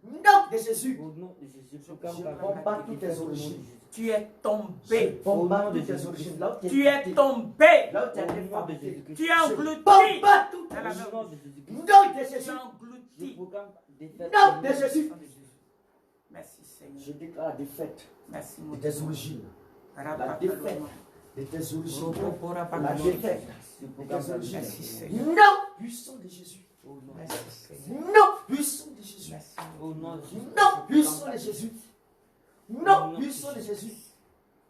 Nom de Jésus. Au nom de Jésus. Je proclame Je ta combats défaite. toutes tes origines. Tu es tombé. Combats nom de toutes tes Jésus. origines. Là où Tu es tombé. Là où tu as Au été nom de fabriqué. Jésus-Christ. Tu es englouti. Combats toutes Dans tes la Au même nom de Jésus-Christ. Nom de Tu es Jésus. Je englouti. proclame ta défaite. Nom de Jésus. Merci Seigneur. Je déclare la défaite Merci de mon tes Dieu. origines. La Rapapa- défaite de tes origines. Rapapa- La défaite Je de proclame tes ta origines. Merci défaite. Seigneur. Nom puissant de Jésus. Au nom de Merci Jésus. Seigneur. Nom puissant de Jésus. Merci. Au nom de Jésus. Nom puissant de Jésus. Nom puissant de Jésus.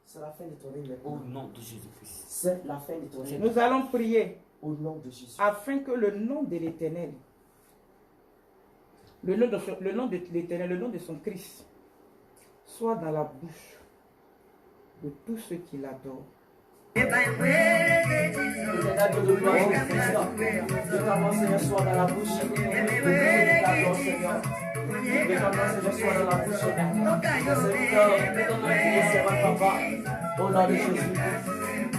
C'est la fin de ton règne. Au nom de Jésus-Christ. C'est la fin de ton règne. Nous allons prier Au nom de Jésus. afin que le nom de l'Éternel, le nom de l'Éternel, le nom de son Christ, soit dans la bouche de tous ceux qui l'adorent. Éternel Dieu de gloire, Seigneur. Je t'avance, Seigneur, sois dans la bouche. De tous ceux qui t'adorent, Seigneur. Que ton nom, Seigneur, soit dans la bouche de tes serviteurs, de tes servants, papa. Au nom de Jésus.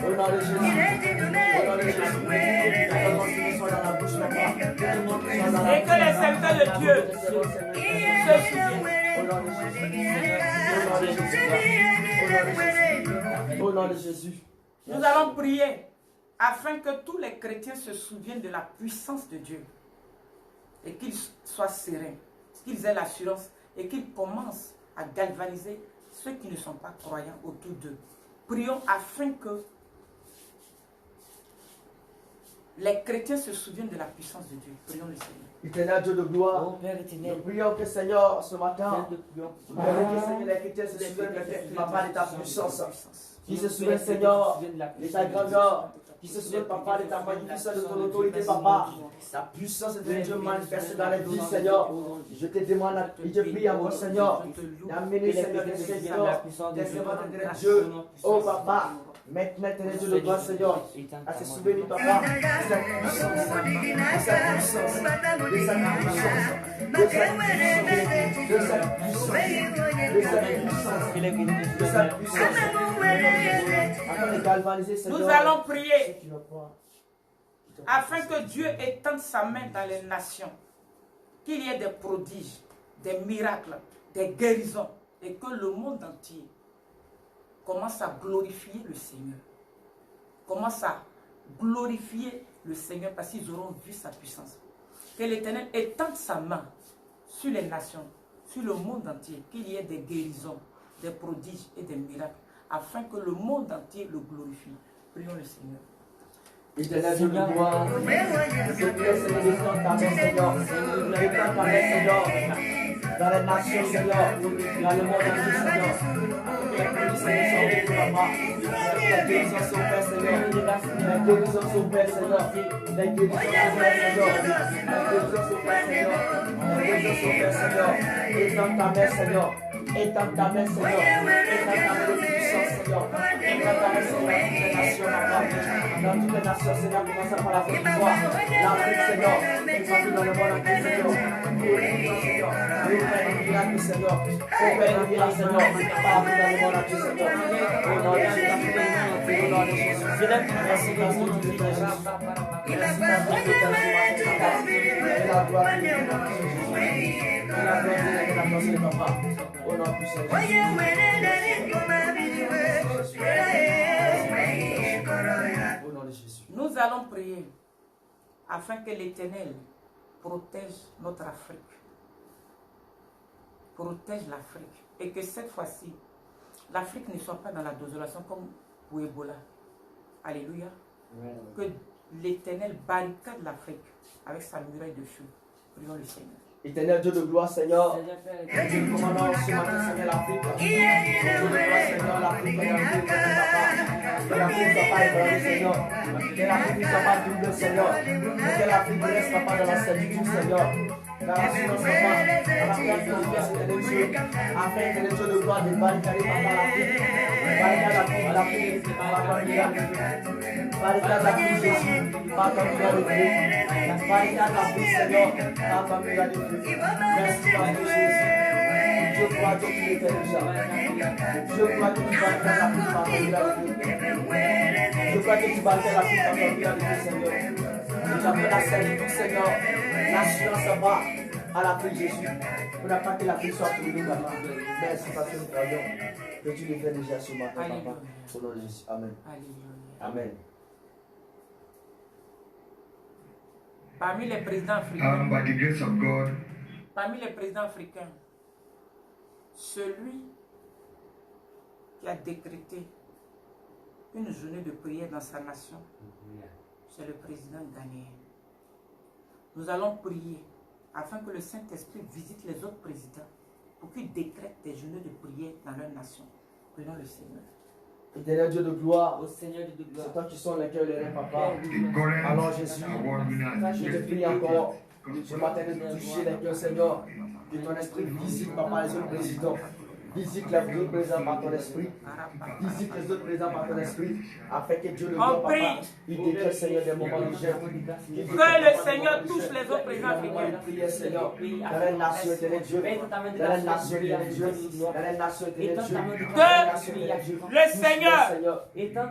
Au nom de Jésus. Au nom de Jésus. Que ton nom, Seigneur, soit dans la bouche, papa. Que ton nom soit dans la Et que les serviteurs de Dieu se souviennent. Au nom de Jésus. Au nom de Jésus. Nous allons prier afin que tous les chrétiens se souviennent de la puissance de Dieu et qu'ils soient sereins, qu'ils aient l'assurance et qu'ils commencent à galvaniser ceux qui ne sont pas croyants autour d'eux. Prions afin que les chrétiens se souviennent de la puissance de Dieu. Prions le Seigneur. Éternel Dieu de gloire, Oh Père éternel, nous prions que Seigneur, ce matin, nous prions. nous prions que Seigneur, les chrétiens se souviennent papa de ta puissance. Qui se souvient, Seigneur, de ta grandeur. Qui se souvient, papa, de ta magnificence, de ton autorité, papa. La puissance de Dieu manifeste dans les vies, Seigneur. Je te demande, et je prie encore, Seigneur, d'amener, Seigneur, des serviteurs, des servants de Dieu. Oh, papa, maintenant, Éternel Dieu de gloire, Seigneur, à se souvenir, papa, de sa puissance, de sa puissance, de sa puissance, de sa puissance, de sa puissance, de sa puissance. Nous allons prier afin que Dieu étende sa main dans les nations, qu'il y ait des prodiges, des miracles, des guérisons, et que le monde entier commence à glorifier le Seigneur. Commence à glorifier le Seigneur parce qu'ils auront vu sa puissance. Que l'Éternel étende sa main sur les nations, sur le monde entier, qu'il y ait des guérisons, des prodiges et des miracles, afin que le monde entier le glorifie. Prions le Seigneur. Éternel Dieu de gloire, je prie, Seigneur, étends ta main, Seigneur, étends ta main, Seigneur, dans les nations, Seigneur, dans le monde entier, Seigneur, que les guérisons sont au papa, les guérisons sont Père, Seigneur, les guérisons sont Père, Seigneur, les guérisons sont Père, Seigneur, les guérisons sont Père, Seigneur, les guérisons sont Père, Seigneur, étends ta main, Seigneur, étends ta main, Seigneur, étends ta main de puissance, Seigneur, étends ta main, Seigneur, dans toutes les nations, Seigneur, commençant par la Côte d'Ivoire, l'Afrique, Seigneur, et partout dans le monde entier, Seigneur. Opère un miracle, Seieur. Opère un miracle, Seieur. Partout dans le monde entier, Seigneur. Au nom de Jésus, au nom de Jésus. Merci, merci, Dieu de Jésus. Merci, merci, Dieu de Jésus. Et la gloire de Dieu, et la gloire de Dieu, papa. Au nom puissant de Jésus. Nous allons prier afin que l'Éternel protège notre Afrique. Protège l'Afrique. Et que cette fois-ci, l'Afrique ne soit pas dans la désolation comme pour Ebola. Alléluia. Que l'Éternel barricade l'Afrique avec sa muraille de feu. Prions le Seigneur. Éternel Dieu de gloire, Seigneur, nous te commandons ce matin, Seigneur, l'Afrique. Dieu de gloire, Seigneur, l'Afrique est dans le papa. Que l'Afrique ne soit pas ébranlée, Seigneur. Que l'Afrique ne soit pas double, Seigneur. Que l'Afrique ne reste pas dans la servitude, Seigneur. Car assurons, papa, à la place de l'univers, Éternel Dieu, afin que le Dieu de gloire de barricader, papa, l'Afrique. Barricade l'Afrique, par ton miracle. Barricade l'Afrique, Jésus, par ton miracle. Barricade l'Afrique, Seigneur, par ton miracle. Merci, Papa Jésus. Je crois que tu l'étais déjà. Je crois que tu barrières l'Afrique par ton miracle. Je crois que tu barrières l'Afrique par ton miracle, Seigneur. Et j'appelle la servitude, Seigneur. L'assurance va à l'Afrique, Jésus. Pour ne pas que l'Afrique soit pour nous, papa. Merci, parce que nous croyons que tu le fais déjà ce matin, papa. Au nom de Jésus. Amen. Amen. Parmi les présidents africains, by the grace of God, parmi les présidents africains, celui qui a décrété une journée de prière dans sa nation, c'est le président ghanéen. Nous allons prier afin que le Saint-Esprit visite les autres présidents pour qu'ils décrètent des journées de prière dans leur nation. Prions le Seigneur. Éternel Dieu de gloire, Au Seigneur de gloire. c'est toi qui sont les cœurs et les reins, papa. the current Alors Jésus, award winner, je te prie encore ce matin de toucher les cœurs, Seigneur, que ton esprit visite, papa, les autres présidents. Visite les autres présents par ton esprit. Visite les autres présents par ton esprit. Afin que Dieu le On voit, prie. papa. Il déclare, Seigneur, des moments de jeûne. Que le Seigneur touche les autres présents africains. Prière, Seigneur, dans les nations éternelles Dieu, dans les nations éternelles Dieu, dans les nations éternelles Dieu, Que le Seigneur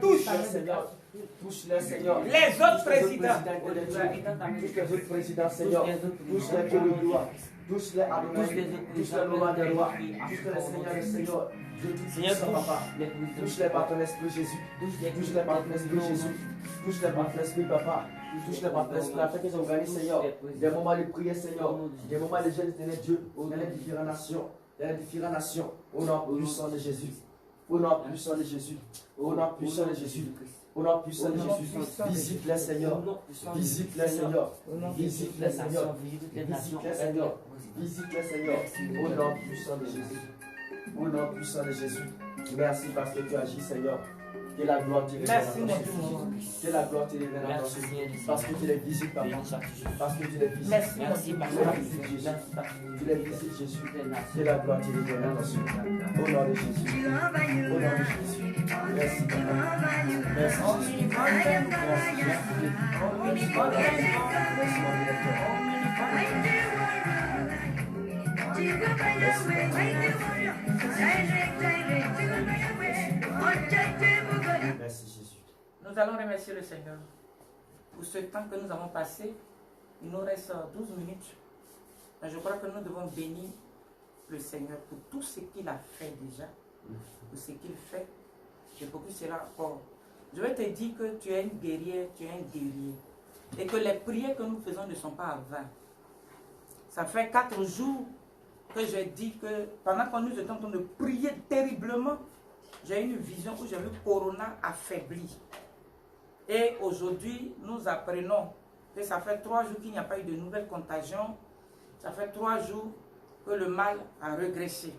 touche le Seigneur, touche le Seigneur, les autres présidents. touche les autres présidents, Seigneur, touche les dieux de gloire, touche les Adonai, touche les lois des lois, touche les seigneurs des seigneurs, Dieu tout-puissant, papa, touche les par ton esprit Jésus, touche les par ton esprit Jésus, touche les par ton esprit papa, touche les par ton esprit, afin qu'ils organisent, Seigneur, des moments de prière, Seigneur, des moments de jeûne éternel Dieu, dans les différentes nations, au nom puissant de Jésus, au nom puissant de Jésus, au nom puissant de Jésus. Au nom puissant de Jésus, visite les Seigneur, visite les Seigneur, visite les Seigneur, visite les Seigneur, visite les Seigneur, au nom puissant de Jésus, au nom puissant de Jésus. Merci parce que tu agis, Seigneur. Que la gloire te revienne Merci, dans mon ton Dieu, nom. mon Dieu. Que la gloire te revienne dans ton nom. Parce que tu les visites, papa. Parce que tu les visites. Merci, Tu les visites, Jésus. Tu les visites, Jésus. Que la gloire te revienne dans ton nom. Au nom de Jésus. Au nom de Jésus. Merci, papa. Merci, Jésus. Merci, Jésus. Merci, papa. Merci, mon directeur. Merci, Jésus. Nous allons remercier le Seigneur pour ce temps que nous avons passé. Il nous reste 12 minutes. Mais je crois que nous devons bénir le Seigneur pour tout ce qu'il a fait déjà, pour ce qu'il fait, et pour que cela encore. Je vais te dire que tu es une guerrière, tu es un guerrier. Et que les prières que nous faisons ne sont pas à vain. Ça fait 4 jours que j'ai dit que pendant que nous étions en train de prier terriblement, j'ai eu une vision où j'ai vu Corona affaibli. Et aujourd'hui, nous apprenons que ça fait 3 jours qu'il n'y a pas eu de nouvelles contagions. Ça fait 3 jours que le mal a régressé.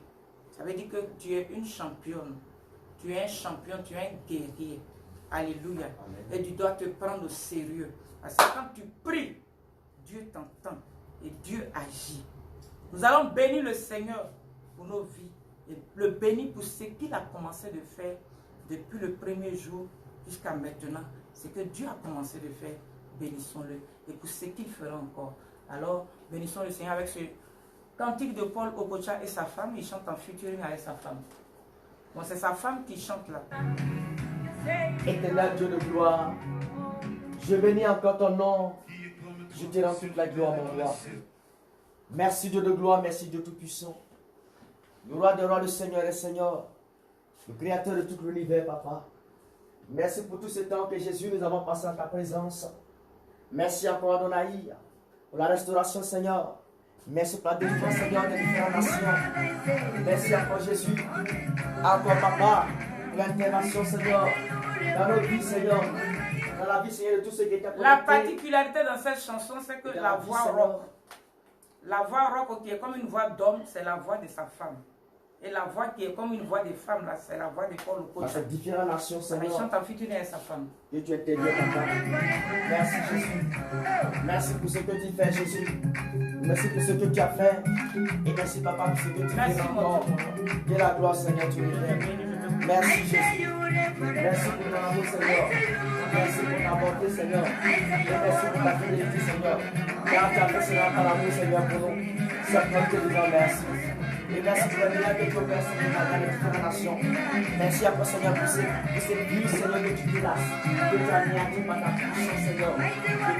Ça veut dire que tu es une championne. Tu es un champion, tu es un guerrier. Alléluia. Et tu dois te prendre au sérieux. Parce que quand tu pries, Dieu t'entend et Dieu agit. Nous allons bénir le Seigneur pour nos vies et le bénir pour ce qu'il a commencé de faire depuis le premier jour jusqu'à maintenant. Ce que Dieu a commencé de faire, bénissons-le. Et pour ce qu'il fera encore. Alors, bénissons le Seigneur avec ce cantique de Paul Okocha et sa femme. Il chante en featuring avec sa femme. Bon, c'est sa femme qui chante là. Éternel Dieu de gloire, je bénis encore ton nom. Je te rends toute la gloire, mon roi. Merci Dieu de gloire, merci Dieu tout-puissant. Le roi des rois, le Seigneur des seigneurs, le créateur de tout l'univers, papa. Merci pour tout ce temps que Jésus nous avons passé en ta présence. Merci encore Adonai pour la restauration, Seigneur. Merci pour la délivrance, Seigneur, des différentes nations. Merci encore Jésus. Encore papa, pour l'intervention, Seigneur, dans nos vies, Seigneur. Dans la vie, Seigneur, de tout ce qui est connecté. La particularité dans cette chanson, c'est que la voix rock. La voix rock qui est comme une voix d'homme, c'est la voix de sa femme. Et la voix qui est comme une voix de femme, là, c'est la voix de Paul Okocha. Dans ces différentes nations, Il Seigneur. chante en featuring avec sa femme. Que tu es Dieu, papa. Merci Jésus. Merci pour ce que tu fais, Jésus. Merci pour ce que tu as fait. Et merci, papa, pour ce que tu fais encore. Que la gloire, Seigneur, tu es bien. Merci, Jésus. Merci pour ton amour, Seigneur. Merci pour ta bonté, Seigneur. Et merci pour ta fidélité, Seigneur. Car tu as fait cela par l'amour, Seigneur, pour nous. Certainement que nous disons merci. Et merci pour la miracles que tu opères, Seigneur, dans les différentes nations. Merci encore, Seigneur, pour cette vie, Seigneur, que tu délasses. Que tu as mis par ta puissance, Seigneur. Que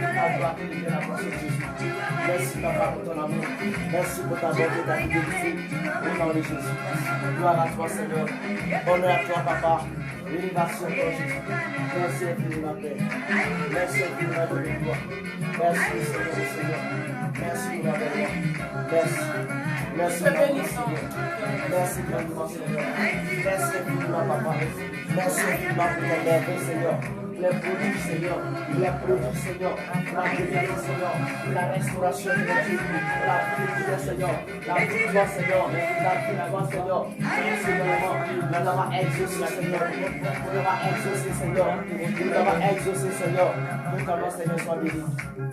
ta gloire te libère la force de Jésus. Merci, papa, pour ton amour. Merci pour ta bonté, ta fidélité. Au nom de Jésus. Gloire à toi, Seigneur. Honneur à toi, papa. Élévation, toi, Jésus. Merci infiniment, Père. Merci infiniment de gloire. Merci, Seigneur. Merci pour la gloire. Merci. Merci, merci grandement, Seigneur. Merci infiniment, papa. Merci infiniment pour ton merveille, Seigneur. les produits, Seigneur, les produits, Seigneur, la guérison, Seigneur, la restauration de notre vie, la victoire, Seignor, la victoire, Seigneur, la victoire, Seigneur, Seigneur, nous avons exaucé, Seigneur, nous avons exaucé, Seigneur, nous avons exaucé, Seigneur, nous t'en Seigneur, sois béni,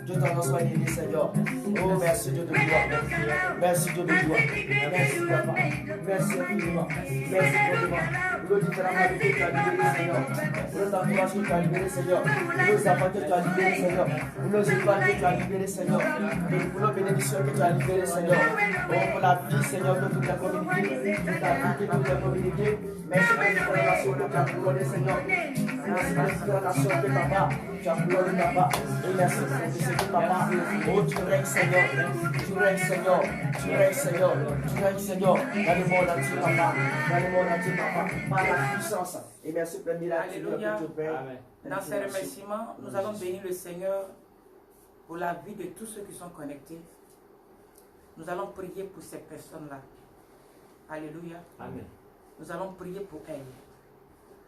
Dieu t'en soit béni, Seigneur, oh merci Dieu de gloire, merci Dieu de gloire, merci Papa, merci infiniment, merci infiniment, nous disons la maladie que tu as libérée, Seigneur, nous encourageons que tu as libéré, Seigneur, nous avons que tu as libéré, Seigneur, nous étoiles que tu as libéré, Seigneur, pour nos bénédictions que tu as libéré, Seigneur, oh pour la vie, Seigneur, que tu as communiqué, ta vie que tu as communiqué, merci pour les relations que tu as couronnées, Seigneur, merci pour les relations que Papa, tu as couronnées, Papa, et merci pour ce que Papa, oh tu règnes, Seigneur, tu règnes, Seigneur, tu règnes, Seigneur, tu règnes, Seigneur, dans le monde entier, Papa, dans le monde entier, Papa, par la puissance, et merci pour le miracle Alléluia. que tu pères. Dans ces remerciements, nous allons bénir le Seigneur pour la vie de tous ceux qui sont connectés. Nous allons prier pour ces personnes-là. Alléluia. Amen. Nous allons prier pour elles.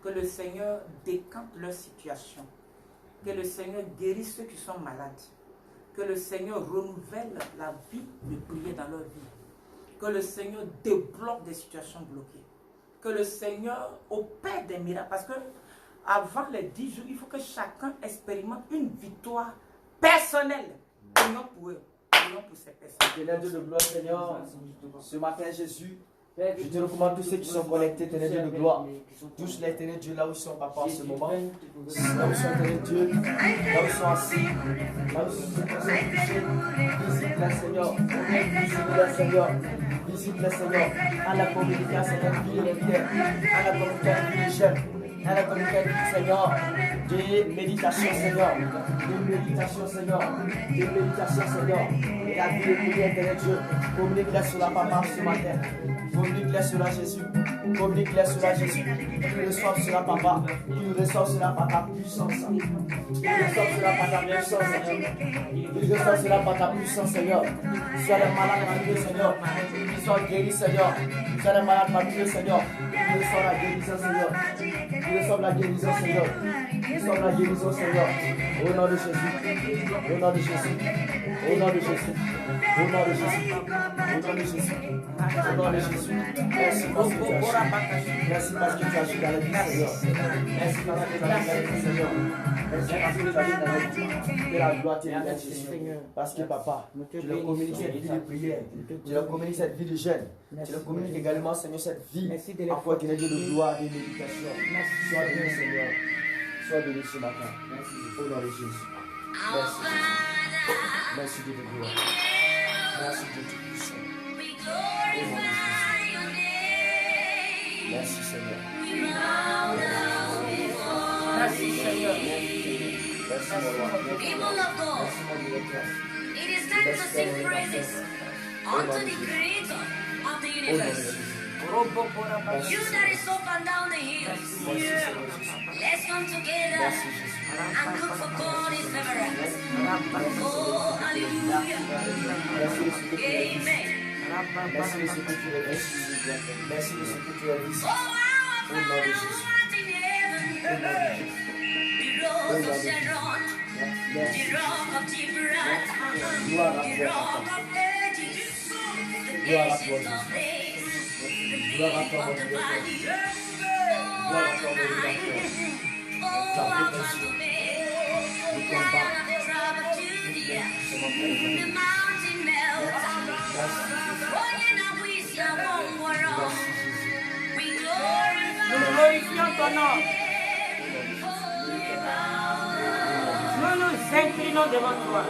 Que le Seigneur décante leur situation. Que le Seigneur guérisse ceux qui sont malades. Que le Seigneur renouvelle la vie de prier dans leur vie. Que le Seigneur débloque des situations bloquées. Que le Seigneur opère des miracles. Parce que avant les 10 jours, il faut que chacun expérimente une victoire personnelle. Prions pour eux. Prions pour ces personnes. Ténèbres de gloire, Seigneur, ce matin, Jésus, je te recommande tous ceux qui sont connectés, ténèbres de gloire. Touche les ténèbres de Dieu là où ils sont, Papa, en ce moment. Là où ils sont, ténèbres de Dieu, là où ils sont assis, là où ils sont couchés. Visite-les, Seigneur. Visite-les, Seigneur. Visite-les, Seigneur. À la communication, Seigneur, vie les pierres. À la communication, vie les jeunes. À la communication, Seigneur, des méditations, Seigneur, des méditations, Seigneur, des méditations, Seigneur, et la vie de prière de Dieu, communique-les sur la Papa ce matin, communique-les sur la Jésus, communique-les sur la Jésus, tu reçois sur la Papa, tu reçois sur la Papa puissance, tu reçois sur la Papa puissance, Seigneur, tu reçois sur la Papa puissance, Seigneur, sois les malades parmi eux, Seigneur, qu'ils soient guéris, Seigneur, sois les malades parmi eux, Seigneur, tu reçois la guérison, Seigneur. Nous sommes la guérison, Seigneur. Nous sommes la guérison, Seigneur. Au nom de Jésus. Au nom de Jésus. Au nom de Jésus. Au nom de Jésus. Au nom de Jésus. Au nom de Jésus. Merci parce que tu agis. Merci parce que tu agis dans la vie, Seigneur. Merci parce que tu agis dans la vie, Seigneur. Merci parce que tu agis dans la vie. Que la gloire t'est à Jésus. Parce que Papa, tu leur communiques cette vie de prière. Tu leur communiques cette vie de jeûne. Tu leur communiques également, Seigneur, cette vie. Encore qu'il y ait de gloire et de méditation. Sois béni, Seigneur. Sois béni ce matin. Merci au nom de Jésus. Merci Jésus. Merci Dieu de gloire. Merci Dieu de puissant. Au nom de Jésus. Merci Seigneur. Merci Seigneur. Merci mon roi. People of God, Merci mon directeur. it is time to sing praises unto the Creator of the Au nom de universe. Jésus. You that is up and down the hills, Merci Seigneur Jésus. let's come together Merci Jésus. and look for God His favorite. Oh, hallelujah. Merci de ce que tu as dit. Amen. Merci de ce que tu as dit. Merci de ce que tu as dit. Oh, our Father who art in heaven, the rose of Sharon, the rock of Gibraltar, the rock of ages, the ancient of days, the lily of the valley. Oh, Adonai, oh, Alpha and Omega, Lion of the tribe of Judah, the mountain melter, Royal and we shall one world. We glorify Nous glorifions ton nom. Nous nous inclinons devant toi.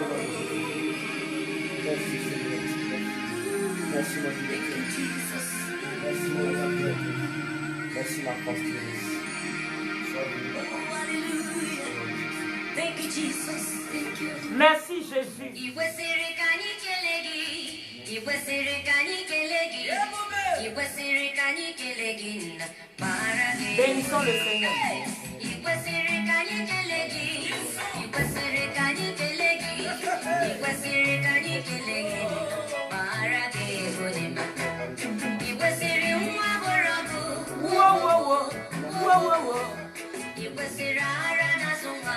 Merci Seigneur. Merci mon directeur. Merci mon directeur. Merci ma force de Sois béni, Papa. Thank you, Jesus. Thank you. Merci Jésus. Iweserikani kelegi, iweserikani kelegi, iweserikani kelegi na parage. Bénissons le Seigneur. Iweserikani kelegi, iweserikani kelegi, iweserikani kelegi na parage bodema. Iweseri umabораgu, Wow, wow, wow. Wow, wow, wow. iweserara na sunga.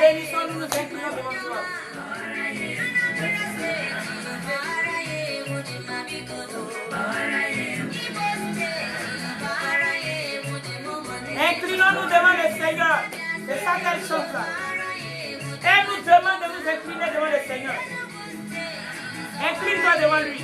bénissons, nous nous inclinons devant toi. Inclinons-nous devant le Seigneur. C'est ça qu'elle chante là. Elle nous demande de nous incliner devant le Seigneur. Incline-toi devant lui.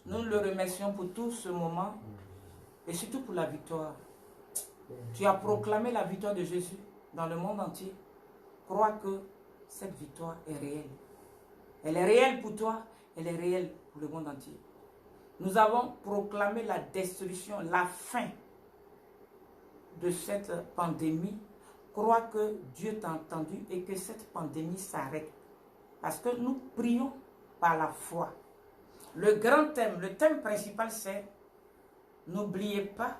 Nous le remercions pour tout ce moment et surtout pour la victoire. Tu as proclamé la victoire de Jésus dans le monde entier. Crois que cette victoire est réelle. Elle est réelle pour toi, elle est réelle pour le monde entier. Nous avons proclamé la destruction, la fin de cette pandémie. Crois que Dieu t'a entendu et que cette pandémie s'arrête. Parce que nous prions par la foi. Le grand thème, le thème principal, c'est n'oubliez pas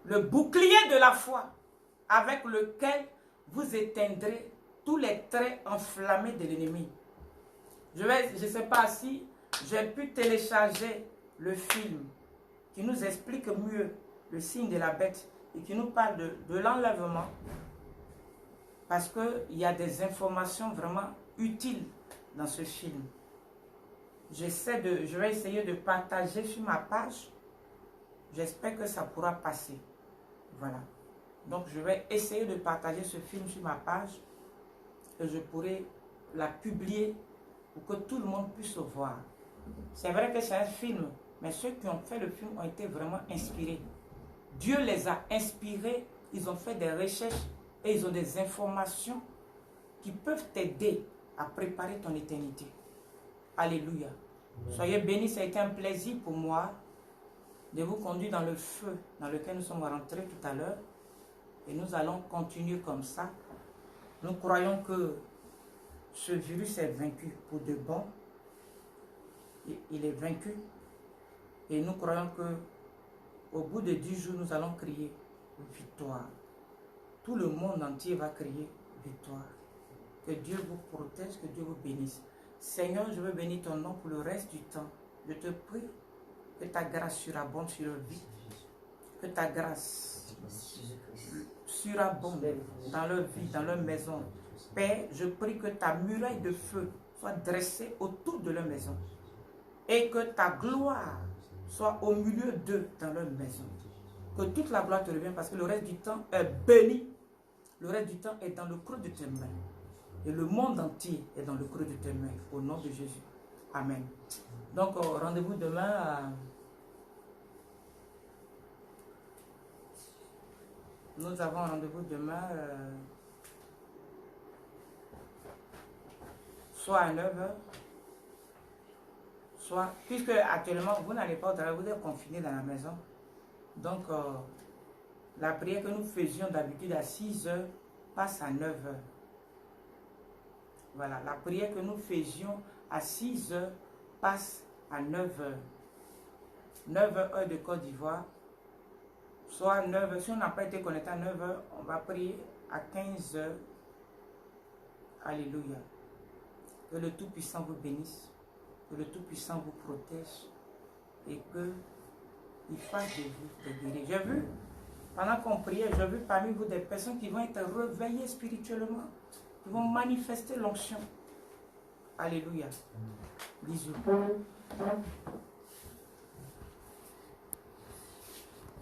le bouclier de la foi avec lequel vous éteindrez tous les traits enflammés de l'ennemi. Je ne sais pas si j'ai pu télécharger le film qui nous explique mieux le signe de la bête et qui nous parle de l'enlèvement, parce qu'il y a des informations vraiment utiles dans ce film. Je vais essayer de partager sur ma page. J'espère que ça pourra passer. Voilà. Donc je vais essayer de partager ce film sur ma page et je pourrai la publier pour que tout le monde puisse le voir. C'est vrai que c'est un film, mais ceux qui ont fait le film ont été vraiment inspirés. Dieu les a inspirés, ils ont fait des recherches et ils ont des informations qui peuvent t'aider à préparer ton éternité. Alléluia. Soyez bénis, ça a été un plaisir pour moi de vous conduire dans le feu dans lequel nous sommes rentrés tout à l'heure. Et nous allons continuer comme ça. Nous croyons que ce virus est vaincu pour de bon. Il est vaincu. Et nous croyons que au bout de 10 jours, nous allons crier victoire. Tout le monde entier va crier victoire. Que Dieu vous protège, que Dieu vous bénisse. Seigneur, je veux bénir ton nom pour le reste du temps. Je te prie que ta grâce surabonde sur leur vie. Que ta grâce surabonde dans leur vie, dans leur maison. Père, je prie que ta muraille de feu soit dressée autour de leur maison. Et que ta gloire soit au milieu d'eux dans leur maison. Que toute la gloire te revienne parce que le reste du temps est béni. Le reste du temps est dans le creux de tes mains. Et le monde entier est dans le creux de tes mains. Au nom de Jésus. Amen. Donc, rendez-vous demain. Nous avons rendez-vous demain. Soit à 9h. Soit, puisque actuellement, vous n'allez pas au travail, vous êtes confinés dans la maison. Donc, la prière que nous faisions d'habitude à 6h passe à 9h. Voilà, la prière que nous faisions à 6h passe à 9h. 9h heure de Côte d'Ivoire. Soit 9h, si on n'a pas été connecté à 9h, on va prier à 15h. Alléluia. Que le Tout-Puissant vous bénisse. Que le Tout-Puissant vous protège. Et qu'il fasse de vous des guéris. J'ai vu, pendant qu'on priait, j'ai vu parmi vous des personnes qui vont être réveillées spirituellement. Qui vont manifester l'onction. Alléluia. Bisous.